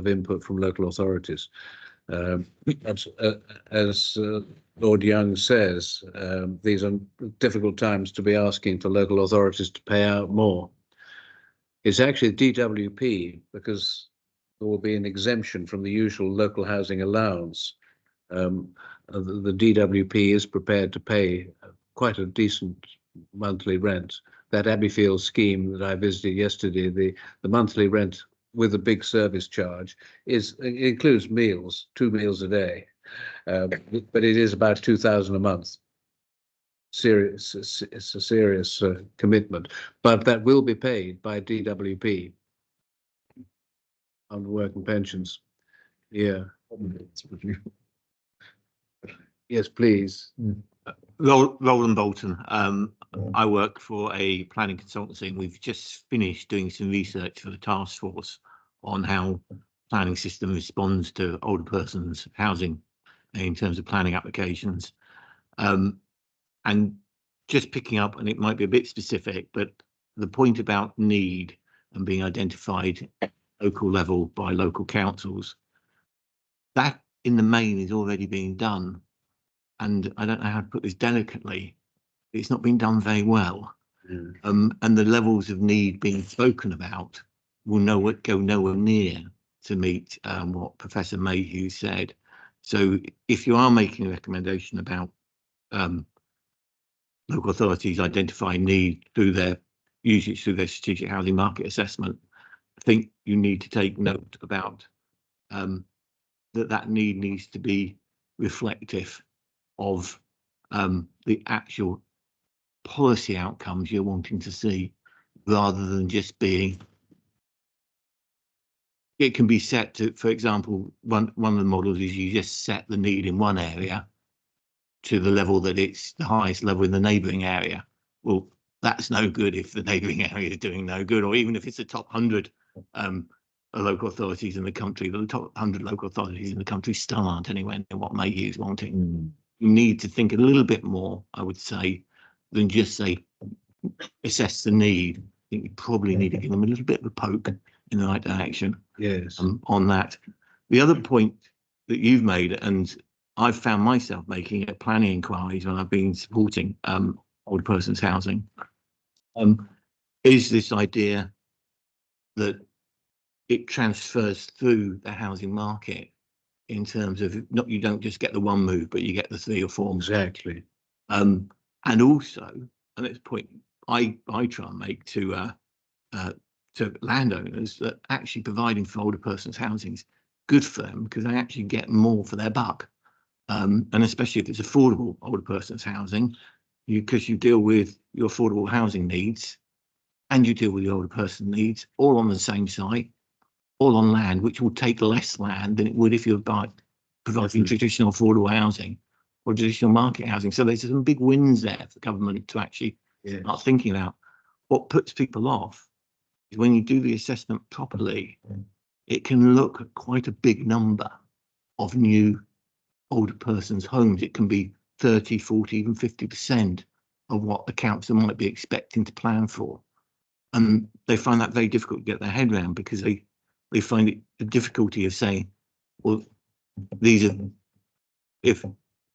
Speaker 1: input from local authorities. As Lord Young says, these are difficult times to be asking for local authorities to pay out more. It's actually DWP, because there will be an exemption from the usual local housing allowance. The DWP is prepared to pay quite a decent monthly rent. That Abbeyfield scheme that I visited yesterday, the monthly rent with a big service charge it includes meals, 2 meals a day, but it is about 2,000 a month. It's a serious commitment, but that will be paid by DWP on work and pensions. Yeah. Yes, please.
Speaker 9: Roland Bolton. I work for a planning consultancy, and we've just finished doing some research for the task force on how planning system responds to older persons housing in terms of planning applications. And just picking up, and it might be a bit specific, but the point about need and being identified at local level by local councils, that in the main is already being done. And I don't know how to put this delicately, it's not been done very well. And the levels of need being spoken about will go nowhere near to meet what Professor Mayhew said. So if you are making a recommendation about local authorities identifying need through their usage through their strategic housing market assessment, I think you need to take note about that need needs to be reflective of the actual policy outcomes you're wanting to see, rather than just being. It can be set to, for example, one of the models is you just set the need in one area to the level that it's the highest level in the neighbouring area. Well, that's no good if the neighbouring area is doing no good, or even if it's the top 100 local authorities in the country, the top 100 local authorities in the country still aren't anywhere near what Mayhew's wanting. You need to think a little bit more, I would say, than just say assess the need. I think you probably need to give them a little bit of a poke in the right direction.
Speaker 1: Yes.
Speaker 9: On that. The other point that you've made, and I've found myself making at planning inquiries when I've been supporting older persons housing, is this idea that it transfers through the housing market in terms of not, you don't just get the one move, but you get the 3 or 4.
Speaker 1: Exactly.
Speaker 9: And also, and it's a point I try and make to landowners, that actually providing for older persons housing is good for them because they actually get more for their buck. And especially if it's affordable older persons housing, because you deal with your affordable housing needs and you deal with the older person needs all on the same site, all on land, which will take less land than it would if you're providing traditional affordable housing or traditional market housing. So there's some big wins there for government to actually start thinking about. What puts people off is when you do the assessment properly, it can look at quite a big number of new older persons' homes. It can be 30, 40, even 50% of what the council might be expecting to plan for. And they find that very difficult to get their head around, because they find it the difficulty of saying, well, these are, if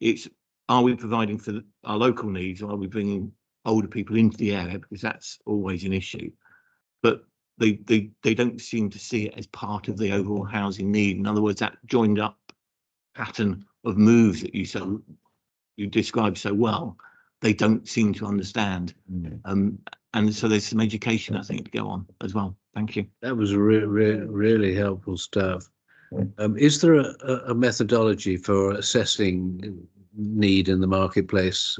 Speaker 9: it's, are we providing for our local needs, or are we bringing older people into the area? Because that's always an issue. But they don't seem to see it as part of the overall housing need. In other words, that joined up pattern of moves that you described so well, they don't seem to understand. And so there's some education, I think, to go on as well. Thank you.
Speaker 1: That was really helpful stuff. Is there a methodology for assessing need in the marketplace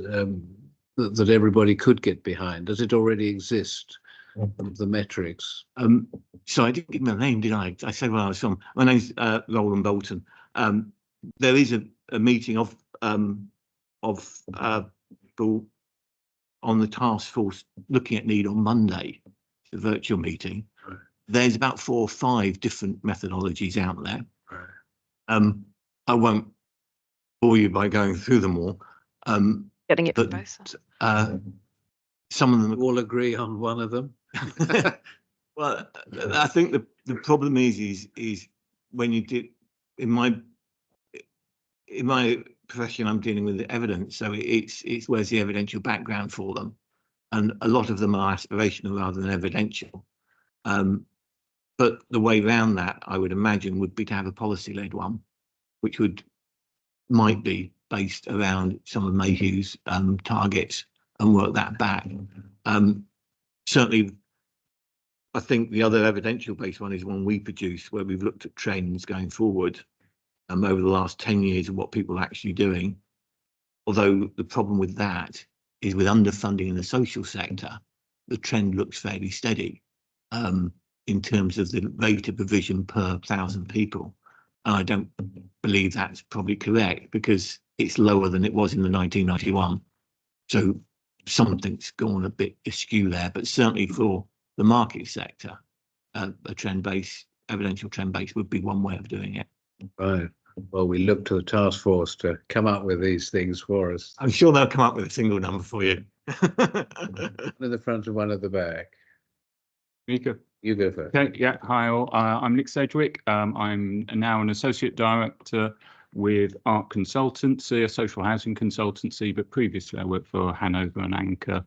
Speaker 1: that everybody could get behind? Does it already exist? The metrics.
Speaker 9: So I didn't give my name, did I? I said where I was from. My name's Roland Bolton. There is a meeting of people on the task force looking at need on Monday, the virtual meeting. Right. There's about 4 or 5 different methodologies out there. Right. I won't bore you by going through them all.
Speaker 2: Getting it closer.
Speaker 9: Some of them
Speaker 1: all agree on one of them.
Speaker 9: Well, I think the problem is when you do, in my profession, I'm dealing with the evidence, so it's where's the evidential background for them, and a lot of them are aspirational rather than evidential. But the way around that, I would imagine, would be to have a policy-led one, which might be based around some of Mayhew's targets and work that back. Certainly, I think the other evidential-based one is one we produce, where we've looked at trends going forward over the last 10 years of what people are actually doing. Although the problem with that is, with underfunding in the social sector, the trend looks fairly steady in terms of the rate of provision per 1,000 people. And I don't believe that's probably correct, because it's lower than it was in the 1991 So something's gone a bit askew there, but certainly for the market sector, a trend-based, evidential trend-based would be one way of doing it.
Speaker 1: Right. Well, we look to the task force to come up with these things for us.
Speaker 9: I'm sure they'll come up with a single number for you.
Speaker 1: One in the front and one at the back.
Speaker 10: Mika.
Speaker 1: You go first.
Speaker 10: Okay, yeah, hi all. I'm Nick Sedgwick. I'm now an associate director with ARC Consultancy, a social housing consultancy, but previously I worked for Hanover and Anchor.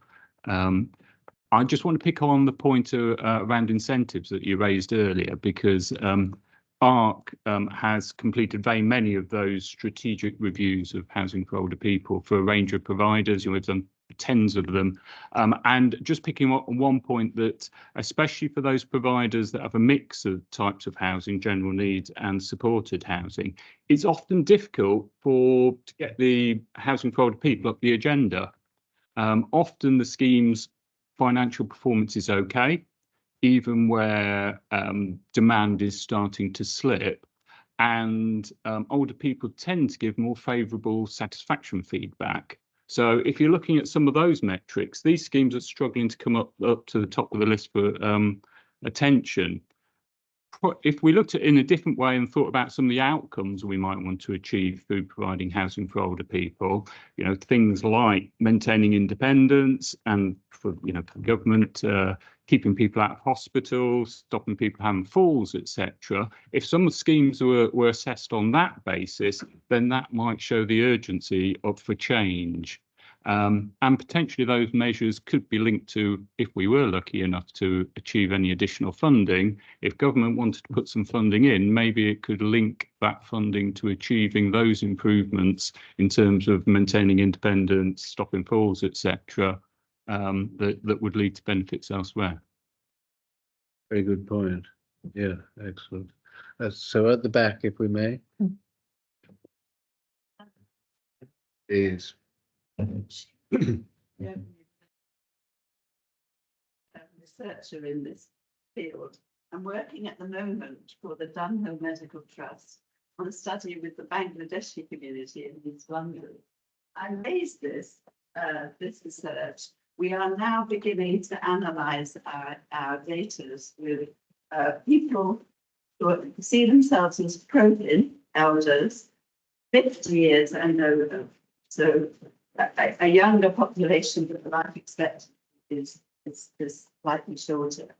Speaker 10: I just want to pick on the point around incentives that you raised earlier, because ARC has completed very many of those strategic reviews of housing for older people for a range of providers. We've done tens of them, and just picking up on one point, that especially for those providers that have a mix of types of housing, general needs and supported housing, it's often difficult to get the housing for older people up the agenda. Often the scheme's financial performance is okay, even where demand is starting to slip, and older people tend to give more favourable satisfaction feedback. So if you're looking at some of those metrics, these schemes are struggling to come up to the top of the list for attention. If we looked at it in a different way and thought about some of the outcomes we might want to achieve through providing housing for older people, you know, things like maintaining independence, and for, you know, for government, keeping people out of hospitals, stopping people having falls, etc. If some of the schemes were assessed on that basis, then that might show the urgency for change. And potentially those measures could be linked to, if we were lucky enough to achieve any additional funding, if government wanted to put some funding in, maybe it could link that funding to achieving those improvements in terms of maintaining independence, stopping falls, etc., that would lead to benefits elsewhere.
Speaker 1: Very good point. Yeah, excellent. So at the back, if we may. Please.
Speaker 11: Researcher in this field. I'm working at the moment for the Dunhill Medical Trust on a study with the Bangladeshi community in East London. I raised this research. We are now beginning to analyse our data with people who see themselves as pro-in elders, 50 years and over. So a younger population, but the life expectancy is slightly shorter.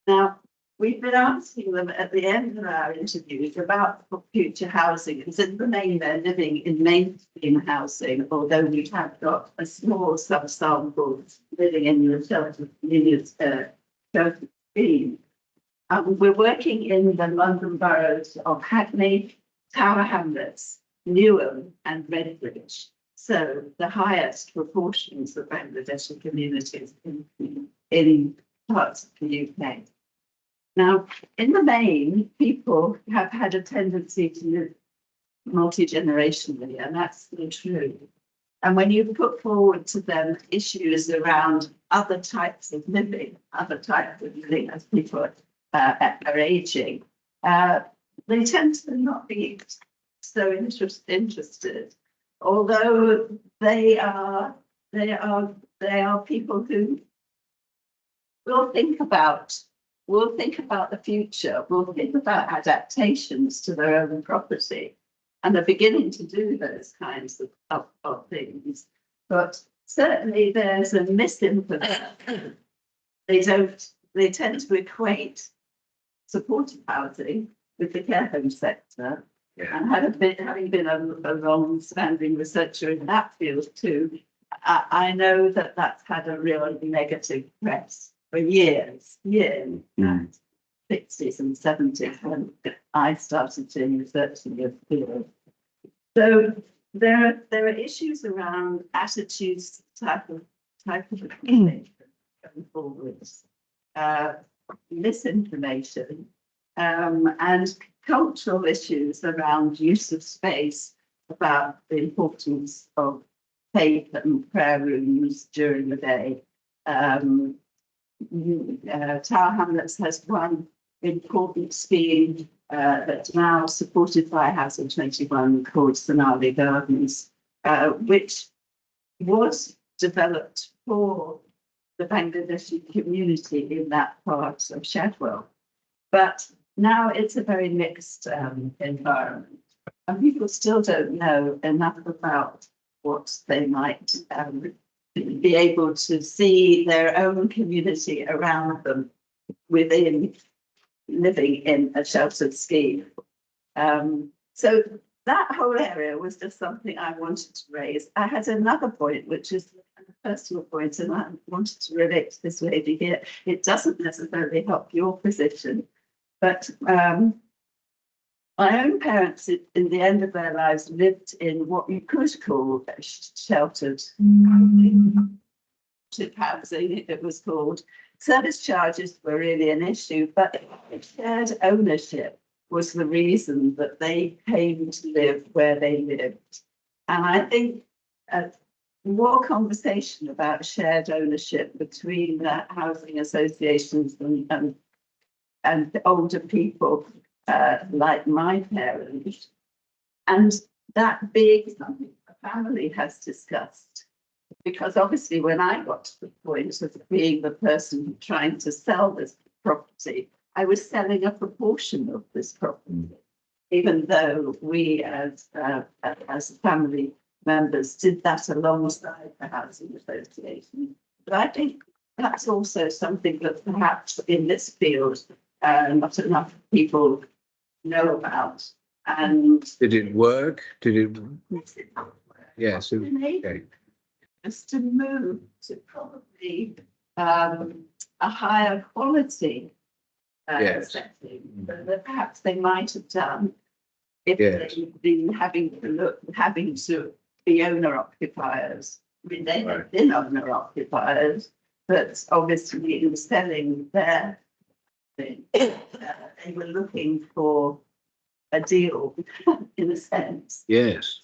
Speaker 11: Now, we've been asking them at the end of our interviews about future housing, because in the main they're living in mainstream housing, although we have got a small subsample living in the shelter scheme. We're working in the London boroughs of Hackney, Tower Hamlets, Newham and Redbridge. So the highest proportions of Bangladeshi communities in parts of the UK. Now, in the main, people have had a tendency to live multi-generationally, and that's really true. And when you put forward to them issues around other types of living as people are aging, they tend to not be so interested. Although they are people who will think about the future, will think about adaptations to their own property, and are beginning to do those kinds of things. But certainly there's a misinformation. They tend to equate supported housing with the care home sector. Yeah. And having been a long-standing researcher in that field too, I know that that's had a real negative press for years, and 60s and 70s when I started doing research in the field. So there are issues around attitudes, type of going forwards, misinformation, and cultural issues around use of space, about the importance of faith and prayer rooms during the day. Tower Hamlets has one important scheme that's now supported by Housing 21 called Sonali Gardens, which was developed for the Bangladeshi community in that part of Shadwell. But now it's a very mixed environment, and people still don't know enough about what they might be able to see their own community around them within living in a sheltered scheme. So that whole area was just something I wanted to raise. I had another point, which is a personal point, and I wanted to relate to this lady here. It doesn't necessarily help your position, but my own parents, in the end of their lives, lived in what you could call sheltered housing, it was called. Service charges were really an issue, but shared ownership was the reason that they came to live where they lived. And I think more conversation about shared ownership between the housing associations and older people like my parents, and that being something the family has discussed. Because obviously when I got to the point of being the person trying to sell this property, I was selling a proportion of this property, even though we as family members did that alongside the housing association. But I think that's also something that perhaps in this field not enough people know about. And
Speaker 1: did it work? Did it? Yes. Okay.
Speaker 11: Just to move to probably a higher quality setting that perhaps they might have done if they'd been having to be owner occupiers. I mean, they have been owner occupiers, but obviously in selling their thing, they were looking for a deal in a sense.
Speaker 1: Yes.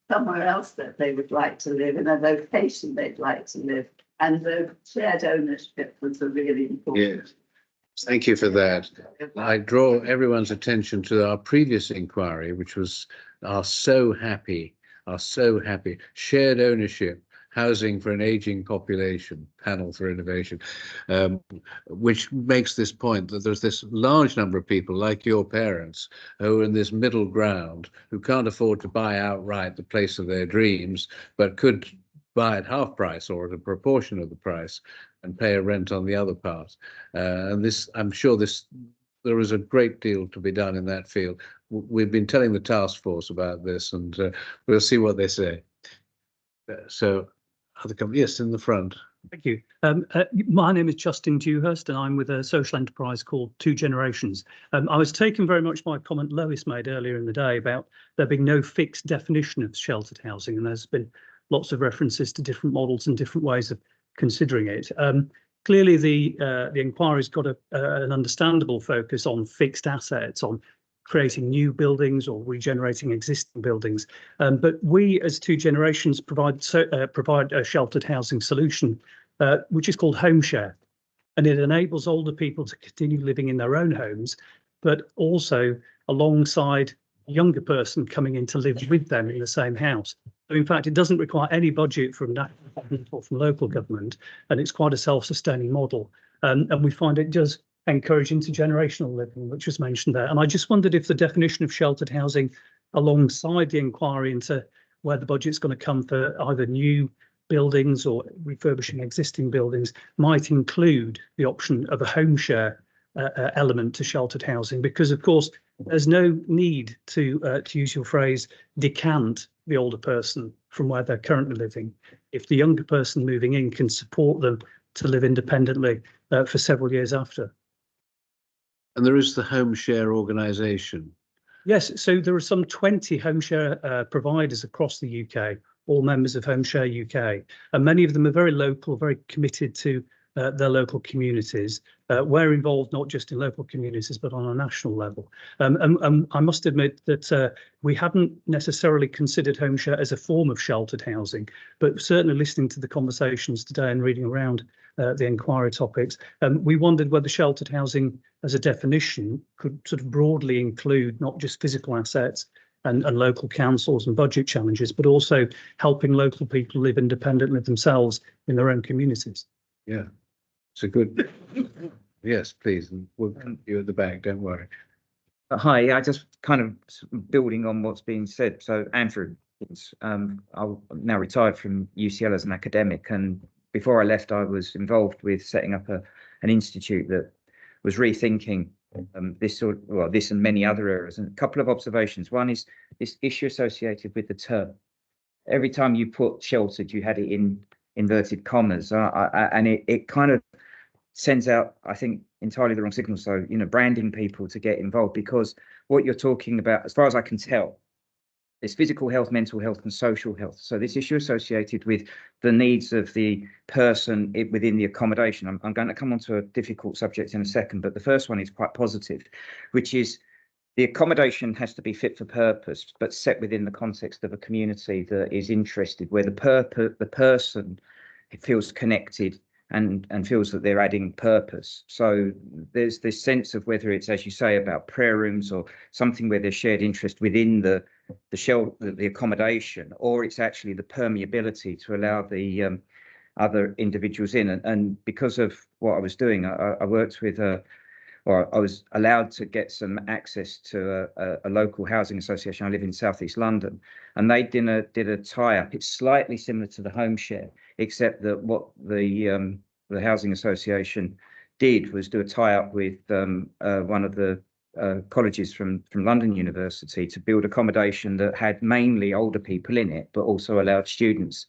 Speaker 11: Somewhere else that they would like to live, in a location they'd like to live, and the shared ownership was a really important.
Speaker 1: Yes. Thank you for that. I draw everyone's attention to our previous inquiry, which was our so happy shared ownership, housing for an aging population, panel for innovation, which makes this point that there's this large number of people like your parents who are in this middle ground, who can't afford to buy outright the place of their dreams, but could buy at half price or at a proportion of the price and pay a rent on the other part. And this, I'm sure there is a great deal to be done in that field. We've been telling the task force about this, and we'll see what they say. So, other company, yes, in the front.
Speaker 12: Thank you. My name is Justin Dewhurst, and I'm with a social enterprise called Two Generations. I was taken very much by a comment Lois made earlier in the day about there being no fixed definition of sheltered housing, and there's been lots of references to different models and different ways of considering it. Clearly, the inquiry's got an understandable focus on fixed assets, on creating new buildings or regenerating existing buildings. But we, as Two Generations, provide a sheltered housing solution, which is called Home Share. And it enables older people to continue living in their own homes, but also alongside a younger person coming in to live with them in the same house. So in fact, it doesn't require any budget from national government or from local government, and it's quite a self-sustaining model. And we find it does encourage intergenerational living, which was mentioned there. And I just wondered if the definition of sheltered housing alongside the inquiry into where the budget's going to come for either new buildings or refurbishing existing buildings might include the option of a home share element to sheltered housing, because of course there's no need to use your phrase, decant the older person from where they're currently living if the younger person moving in can support them to live independently for several years after.
Speaker 1: And there is the Home Share organisation.
Speaker 12: Yes, so there are some 20 home share providers across the UK, all members of Home Share UK, and many of them are very local, very committed to their local communities. We're involved not just in local communities, but on a national level. And I must admit that we hadn't necessarily considered home share as a form of sheltered housing, but certainly listening to the conversations today and reading around the inquiry topics, we wondered whether sheltered housing as a definition could sort of broadly include not just physical assets, and local councils and budget challenges, but also helping local people live independently of themselves in their own communities.
Speaker 1: Yeah, it's a good, yes, please. And we'll you at the back, don't worry.
Speaker 13: Hi, I just kind of building on what's been said. So Andrew, I'm now retired from UCL as an academic, and before I left, I was involved with setting up an institute that was rethinking this and many other areas. And a couple of observations. One is this issue associated with the term. Every time you put sheltered, you had it in inverted commas, and it kind of sends out, I think, entirely the wrong signal. So, branding people to get involved, because what you're talking about, as far as I can tell, is physical health, mental health, and social health. So this issue associated with the needs of the person within the accommodation. I'm going to come on to a difficult subject in a second, but the first one is quite positive, which is the accommodation has to be fit for purpose, but set within the context of a community that is interested, where the person feels connected and feels that they're adding purpose. So there's this sense of whether it's, as you say, about prayer rooms or something where there's shared interest within the accommodation, or it's actually the permeability to allow the other individuals in. And because of what I was doing, I worked with I was allowed to get some access to a local housing association. I live in southeast London, and they did a tie-up. It's slightly similar to the home share, except that what the housing association did was do a tie-up with one of the colleges from London University to build accommodation that had mainly older people in it, but also allowed students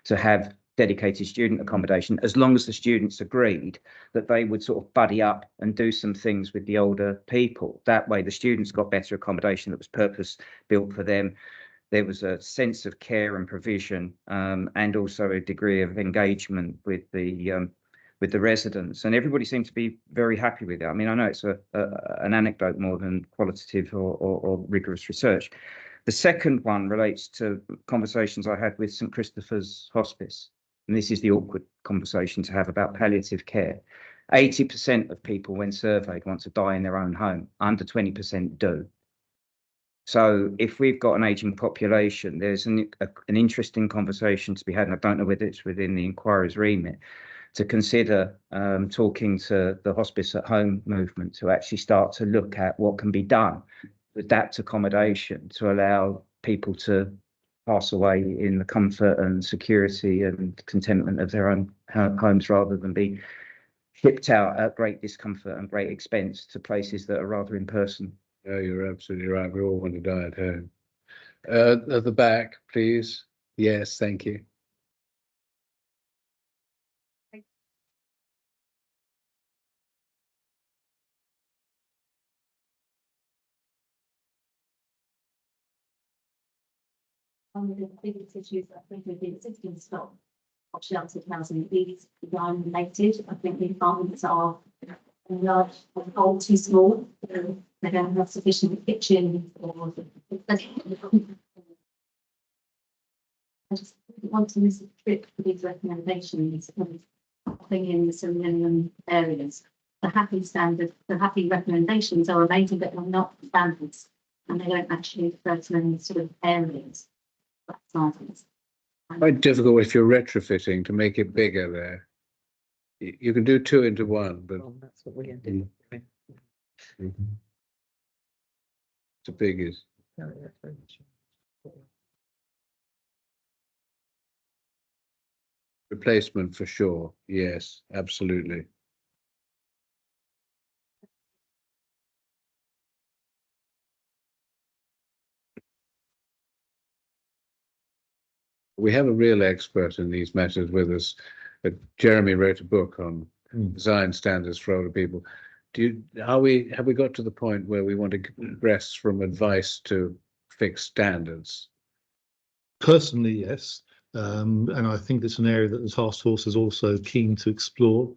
Speaker 13: to have dedicated student accommodation, as long as the students agreed that they would sort of buddy up and do some things with the older people. That way the students got better accommodation that was purpose built for them. There was a sense of care and provision, and also a degree of engagement with the residents, and everybody seemed to be very happy with it. I mean, I know it's an anecdote more than qualitative or rigorous research. The second one relates to conversations I had with St Christopher's Hospice. And this is the awkward conversation to have about palliative care. 80% of people, when surveyed, want to die in their own home. Under 20% do. So if we've got an aging population, there's an interesting conversation to be had, and I don't know whether it's within the inquiry's remit, to consider talking to the hospice at home movement to actually start to look at what can be done to adapt accommodation to allow people to pass away in the comfort and security and contentment of their own homes, rather than be shipped out at great discomfort and great expense to places that are rather impersonal.
Speaker 1: Yeah, you're absolutely right. We all want to die at home. At the back, please. Yes, thank you.
Speaker 14: One of the biggest issues I think with the existing stock of sheltered housing is design related. I think the apartments are large and old, too small. They don't have sufficient kitchen or I just want to miss a trick for these recommendations of popping in some areas. The happy recommendations are amazing, but they're not standards, and they don't actually refer to any sort of areas.
Speaker 1: Quite difficult if you're retrofitting to make it bigger there. You can do two into one, but
Speaker 2: that's what we ended up doing.
Speaker 1: too big is. Replacement for sure. Yes, absolutely. We have a real expert in these matters with us. Jeremy wrote a book on design standards for older people. Have we got to the point where we want to progress from advice to fixed standards?
Speaker 3: Personally, yes. And I think it's an area that the task force is also keen to explore.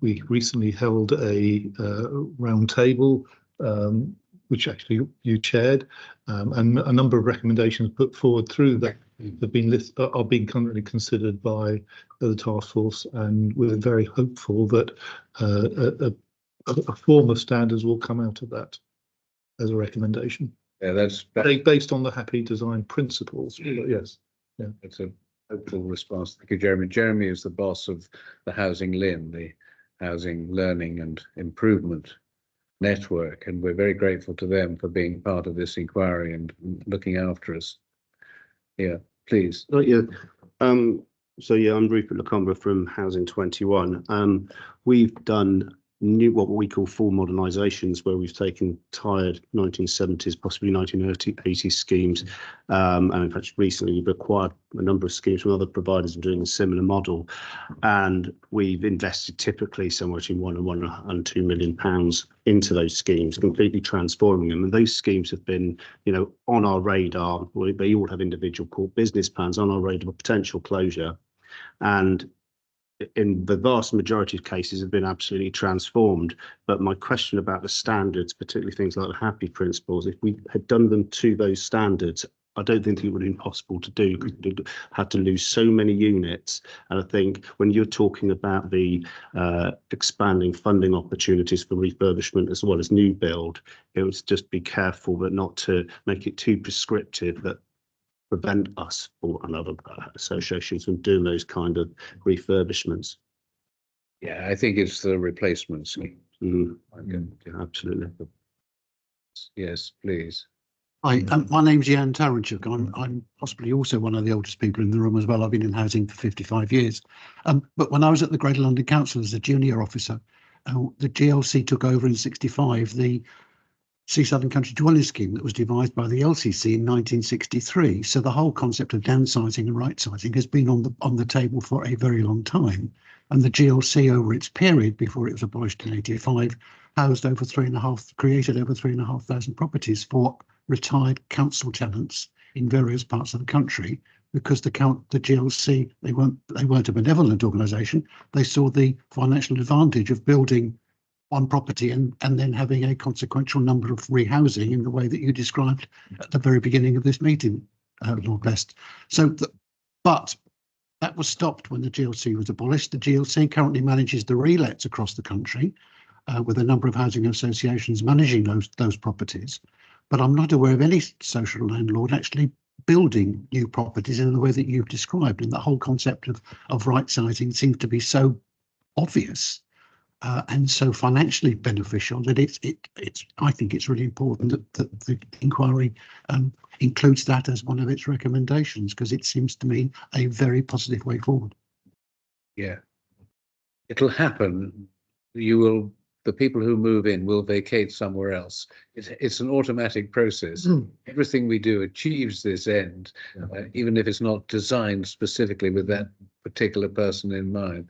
Speaker 3: We recently held a round table, which actually you chaired, and a number of recommendations put forward through that are being currently considered by the task force, and we're very hopeful that a form of standards will come out of that as a recommendation.
Speaker 1: Yeah, that's
Speaker 3: Based on the happy design principles, yes. Yeah.
Speaker 1: It's a hopeful response. Thank you, Jeremy. Jeremy is the boss of the HousingLIN, the Housing Learning and Improvement Network, and we're very grateful to them for being part of this inquiry and looking after us. Yeah, please.
Speaker 7: Oh, yeah. So yeah, I'm Rupert Lacombe from Housing 21. We've done what we call full modernisations, where we've taken tired 1970s, possibly 1980s schemes, and in fact recently we've acquired a number of schemes from other providers doing a similar model, and we've invested typically somewhere between £1 and £2 million into those schemes, completely transforming them. And those schemes have been, on our radar. They all have individual core business plans on our radar of potential closure, and in the vast majority of cases have been absolutely transformed. But my question about the standards, particularly things like the happy principles, if we had done them to those standards, I don't think it would have been possible to do, because we'd had to lose so many units. And I think when you're talking about the expanding funding opportunities for refurbishment as well as new build, it was just be careful but not to make it too prescriptive that prevent us or another associations from doing those kind of refurbishments.
Speaker 1: Yeah, I think it's the replacement scheme.
Speaker 7: Absolutely.
Speaker 1: Yes, please.
Speaker 15: Hi, my name's Jan Taranchuk. I'm possibly also one of the oldest people in the room as well. I've been in housing for 55 years. But when I was at the Greater London Council as a junior officer, the GLC took over in '65 the Seaside and Country Dwelling Scheme that was devised by the LCC in 1963. So the whole concept of downsizing and right-sizing has been on the table for a very long time. And the GLC, over its period before it was abolished in '85, created over 3,500 properties for retired council tenants in various parts of the country, because the GLC, they weren't a benevolent organisation. They saw the financial advantage of building one property and then having a consequential number of rehousing in the way that you described at the very beginning of this meeting, Lord Best. But that was stopped when the GLC was abolished. The GLC currently manages the relets across the country, with a number of housing associations managing those properties. But I'm not aware of any social landlord actually building new properties in the way that you've described. And the whole concept of right-sizing seems to be so obvious and so financially beneficial that I think it's really important that the inquiry includes that as one of its recommendations, because it seems to me a very positive way forward.
Speaker 1: Yeah, it'll happen. The people who move in will vacate somewhere else. It's an automatic process. Everything we do achieves this end, even if it's not designed specifically with that particular person in mind.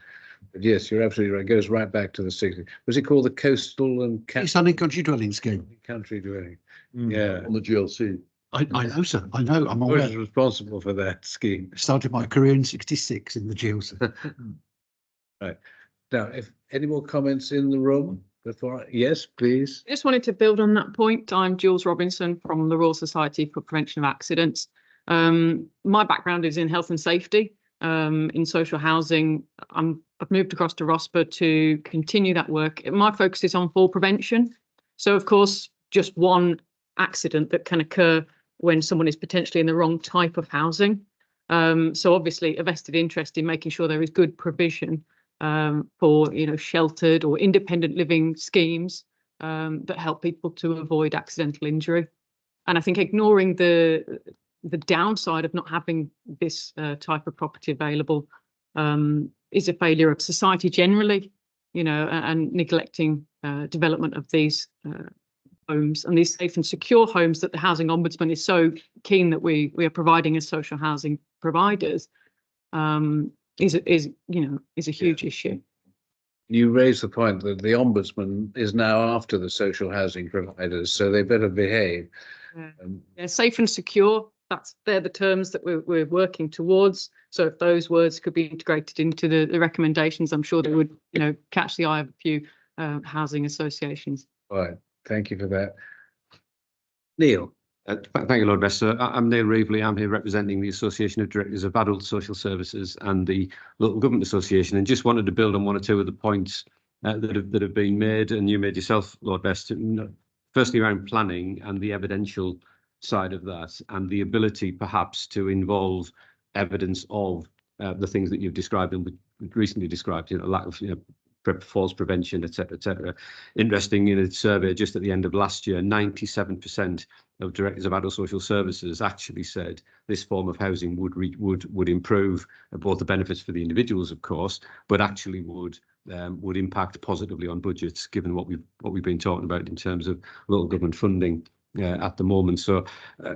Speaker 1: But yes, you're absolutely right. It goes right back to the 60s. Was it called the Coastal and
Speaker 15: Country Dwelling Scheme?
Speaker 1: Country Dwelling. Yeah.
Speaker 8: On the GLC.
Speaker 15: I know, sir. I know. I'm
Speaker 1: I
Speaker 15: aware.
Speaker 1: was responsible for that scheme.
Speaker 15: Started my career in '66 in the GLC.
Speaker 1: Right. Now, if any more comments in the room before, yes, please.
Speaker 2: I just wanted to build on that point. I'm Jules Robinson from the Royal Society for Prevention of Accidents. My background is in health and safety, in social housing. I've moved across to ROSPA to continue that work. My focus is on fall prevention. So, of course, just one accident that can occur when someone is potentially in the wrong type of housing. So obviously a vested interest in making sure there is good provision for sheltered or independent living schemes that help people to avoid accidental injury. And I think ignoring the downside of not having this type of property available is a failure of society generally, and neglecting development of these homes and these safe and secure homes that the Housing Ombudsman is so keen that we are providing as social housing providers. Is a huge issue.
Speaker 1: You raise the point that the Ombudsman is now after the social housing providers, so they better behave.
Speaker 2: Yeah, safe and secure. They're the terms that we're working towards. So if those words could be integrated into the recommendations, I'm sure they would, catch the eye of a few housing associations.
Speaker 1: All right, thank you for that. Neil.
Speaker 16: Thank you, Lord Bester. I'm Neil Reevely. I'm here representing the Association of Directors of Adult Social Services and the Local Government Association, and just wanted to build on one or two of the points that have been made, and you made yourself, Lord Bester. Firstly, around planning and the evidential side of that, and the ability perhaps to involve evidence of the things that you've described and recently described, lack of falls prevention, etc. Interesting, in a survey just at the end of last year, 97% of directors of adult social services actually said this form of housing would improve both the benefits for the individuals, of course, but actually would impact positively on budgets, given what we've been talking about in terms of local government funding at the moment. So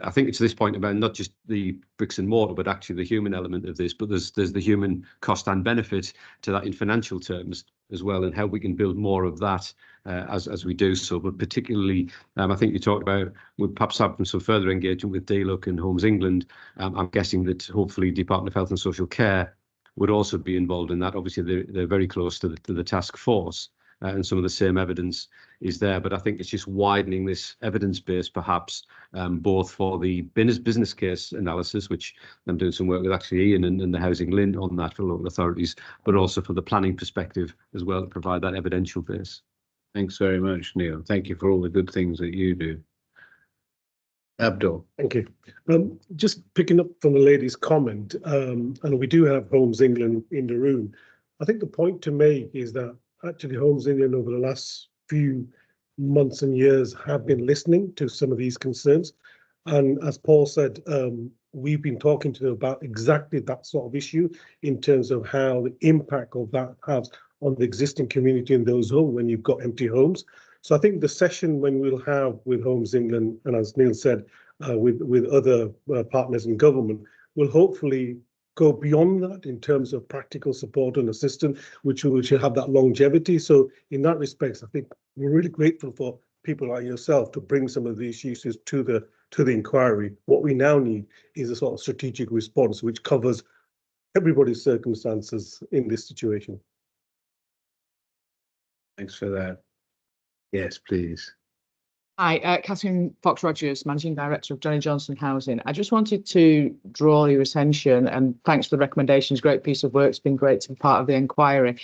Speaker 16: I think it's this point about not just the bricks and mortar, but actually the human element of this. But there's the human cost and benefit to that in financial terms as well, and how we can build more of that as we do so. But particularly, I think you talked about we'll perhaps have some further engagement with DLUC and Homes England. I'm guessing that hopefully Department of Health and Social Care would also be involved in that. Obviously, they're very close to the task force. And some of the same evidence is there, but I think it's just widening this evidence base, perhaps, both for the business case analysis, which I'm doing some work with actually Ian and the HousingLIN on that for local authorities, but also for the planning perspective as well, to provide that evidential base.
Speaker 1: Thanks very much, Neil. Thank you for all the good things that you do. Abdul.
Speaker 17: Thank you. Just picking up from the lady's comment, and we do have Homes England in the room. I think the point to make is that actually Homes England over the last few months and years have been listening to some of these concerns. And as Paul said, we've been talking to them about exactly that sort of issue in terms of how the impact of that has on the existing community in those homes when you've got empty homes. So I think the session when we'll have with Homes England, and as Neil said, with other partners in government, will hopefully go beyond that in terms of practical support and assistance, which will have that longevity. So in that respect, I think we're really grateful for people like yourself to bring some of these issues to the inquiry. What we now need is a sort of strategic response which covers everybody's circumstances in this situation.
Speaker 1: Thanks for that. Yes, please.
Speaker 18: Hi, Catherine Fox-Rogers, Managing Director of Johnny Johnson Housing. I just wanted to draw your attention, and thanks for the recommendations, great piece of work. It's been great to be part of the inquiry.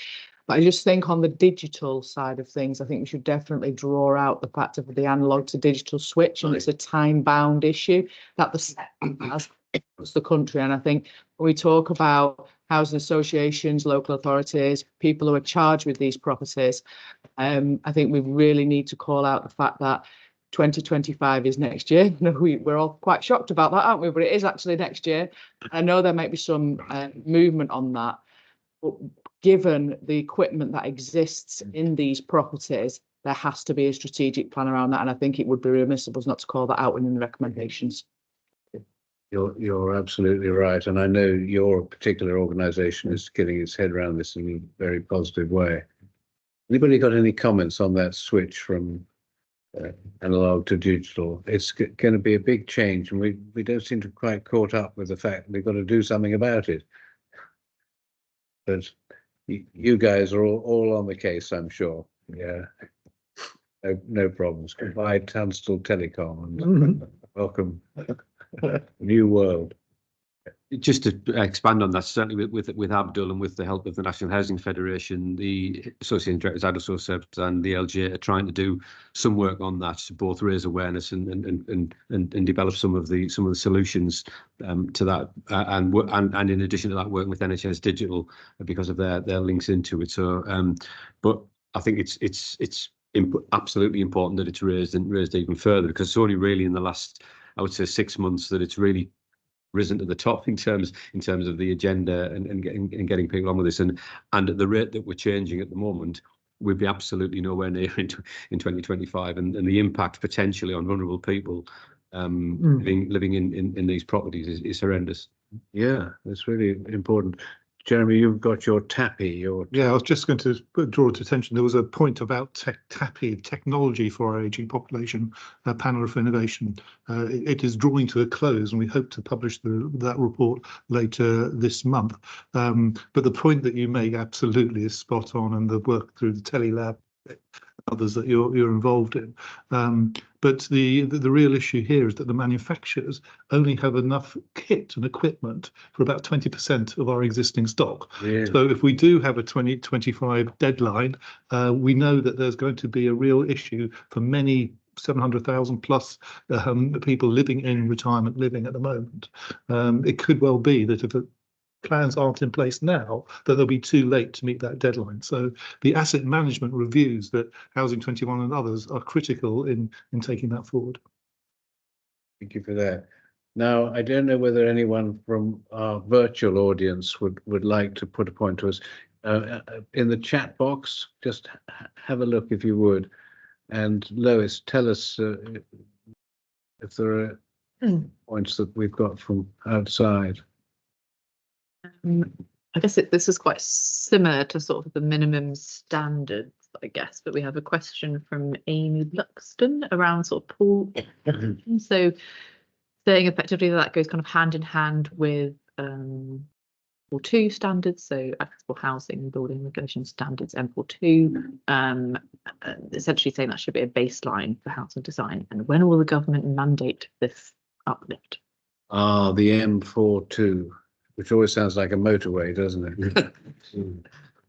Speaker 18: But I just think on the digital side of things, I think we should definitely draw out the fact of the analog to digital switch, and it's a time-bound issue that the sector has across the country. And I think when we talk about housing associations, local authorities, people who are charged with these properties, I think we really need to call out the fact that 2025 is next year. We're all quite shocked about that, aren't we? But it is actually next year. I know there might be some movement on that, but given the equipment that exists in these properties, there has to be a strategic plan around that. And I think it would be remiss of us not to call that out within the recommendations.
Speaker 1: You're absolutely right. And I know your particular organisation is getting its head around this in a very positive way. Anybody got any comments on that switch from analog to digital? It's going to be a big change, and we don't seem to quite caught up with the fact we've got to do something about it. But you guys are all on the case, I'm sure. Yeah, no problems. Goodbye, Tunstall Telecom, and welcome, new world.
Speaker 16: Just to expand on that, certainly with Abdul and with the help of the National Housing Federation, the Association of Directors of Adult Social Services and the LGA are trying to do some work on that to both raise awareness and develop some of the solutions to that, and in addition to that, working with NHS Digital because of their links into it. So, but I think it's absolutely important that it's raised even further, because it's only really in the last, I would say, 6 months that it's really risen to the top in terms of the agenda and getting people on with this, and at the rate that we're changing at the moment, we'll be absolutely nowhere near in 2025, and the impact potentially on vulnerable people living in these properties is horrendous.
Speaker 1: Yeah, that's really important. Jeremy, you've got your TAPI.
Speaker 3: Yeah, I was just going to draw to attention. There was a point about TAPI, technology for our ageing population, a panel for innovation. It is drawing to a close, and we hope to publish that report later this month. But the point that you make absolutely is spot on, and the work through the Telelab, others that you're involved in. But the real issue here is that the manufacturers only have enough kit and equipment for about 20% of our existing stock. Yeah. So if we do have a 2025 deadline, we know that there's going to be a real issue for many 700,000 plus the people living in retirement living at the moment. It could well be that if the plans aren't in place now, that they'll be too late to meet that deadline. So the asset management reviews that Housing 21 and others are critical in taking that forward.
Speaker 1: Thank you for that. Now, I don't know whether anyone from our virtual audience would like to put a point to us. In the chat box, just have a look if you would. And Lois, tell us if there are points that we've got from outside.
Speaker 2: I guess this is quite similar to sort of the minimum standards, I guess, but we have a question from Amy Luxton around sort of pool. So saying effectively that goes kind of hand in hand with M42 standards, so accessible housing and building regulation standards M42, essentially saying that should be a baseline for housing design. And when will the government mandate this uplift?
Speaker 1: Ah, the M42, which always sounds like a motorway, doesn't it?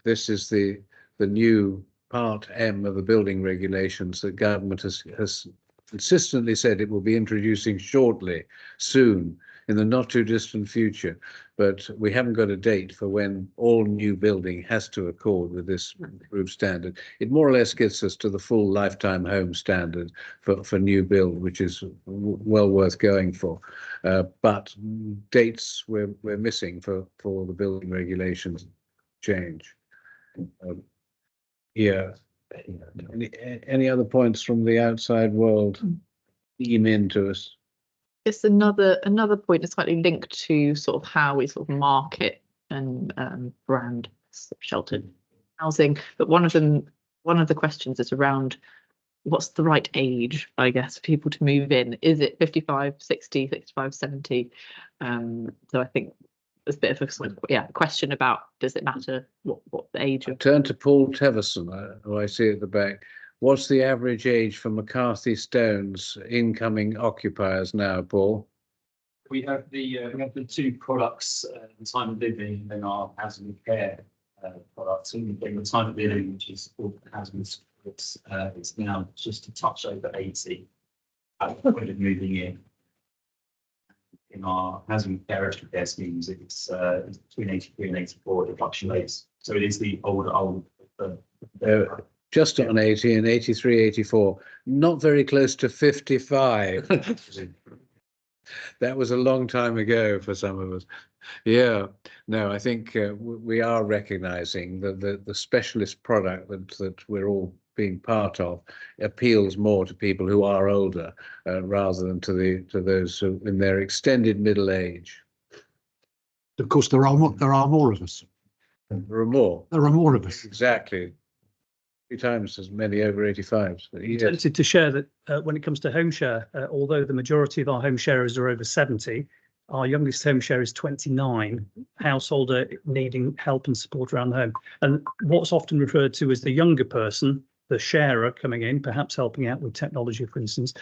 Speaker 1: This is the new Part M of the building regulations that government has consistently said it will be introducing shortly, soon, in the not too distant future. But we haven't got a date for when all new building has to accord with this improved standard. It more or less gets us to the full lifetime home standard for new build, which is well worth going for. But dates we're missing for the building regulations change. Yeah. Any other points from the outside world beam into us?
Speaker 2: It's another point is slightly linked to sort of how we sort of market and brand sheltered housing. But one of the questions is around what's the right age, I guess, for people to move in. Is it 55, 60, 65, 70? So I think there's a bit of a question about, does it matter what the age of?
Speaker 1: Turn to Paul Teverson, who I see at the back. What's the average age for McCarthy Stone's incoming occupiers now, Paul?
Speaker 19: We have the two products, the time of living and our housing and care products. And the time of living, which is called housing supports, it's now just a touch over 80 at the point of moving in. In our housing and care extra care schemes, it's between 83 and 84. It fluctuates, so it is the old.
Speaker 1: Just on 80 and 83, 84, not very close to 55. That was a long time ago for some of us. Yeah, no, I think we are recognizing that the specialist product that we're all being part of appeals more to people who are older rather than to those who in their extended middle age.
Speaker 15: Of course, there are more of us.
Speaker 1: There are more.
Speaker 15: There are more of us.
Speaker 1: Exactly. 3 times as many over 85s.
Speaker 12: I'm tempted to share that when it comes to home share, although the majority of our home sharers are over 70, our youngest home share is 29, householder needing help and support around the home. And what's often referred to as the younger person, the sharer coming in, perhaps helping out with technology, for instance,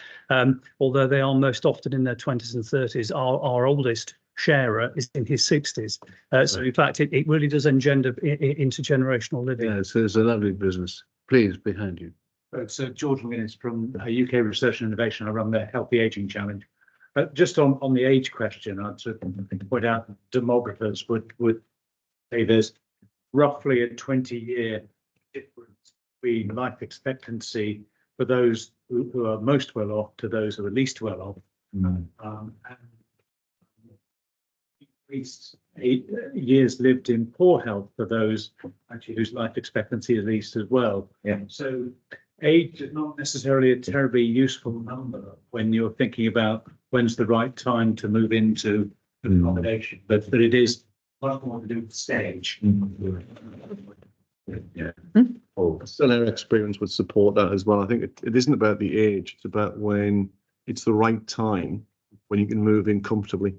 Speaker 12: although they are most often in their 20s and 30s, our oldest sharer is in his 60s. So in fact, it really does engender intergenerational living.
Speaker 1: Yeah, so it's a lovely business. Please, behind you.
Speaker 20: So George Winnes from UK Research and Innovation. I run the Healthy Aging Challenge. Just on the age question, I'd point out demographers would say there's roughly a 20-year difference between life expectancy for those who are most well off to those who are least well off. And increased years lived in poor health for those actually whose life expectancy is least as well.
Speaker 13: Yeah.
Speaker 20: So age is not necessarily a terribly useful number when you're thinking about when's the right time to move into accommodation, but it is much more to do with stage.
Speaker 4: Yeah. Still, our experience would support that as well. I think it isn't about the age; it's about when it's the right time, when you can move in comfortably,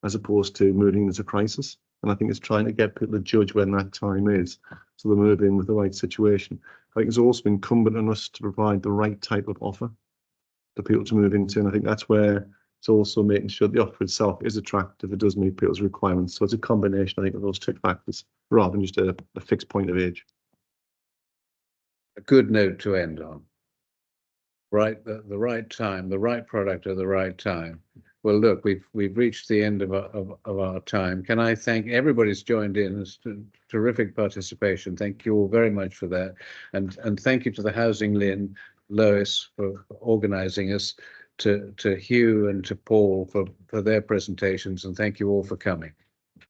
Speaker 4: as opposed to moving into crisis. And I think it's trying to get people to judge when that time is, so they move in with the right situation. I think it's also incumbent on us to provide the right type of offer for people to move into, and I think that's where it's also making sure the offer itself is attractive. It does meet people's requirements. So it's a combination, I think, of those two factors, rather than just a fixed point of age.
Speaker 1: A good note to end on. right, the right time, the right product at the right time. Well, look, we've reached the end of our time. Can I thank everybody's joined in? It's terrific participation. Thank you all very much for that, and thank you to the HousingLIN, Lois, for organising us, to Hugh and to Paul for their presentations, and thank you all for coming.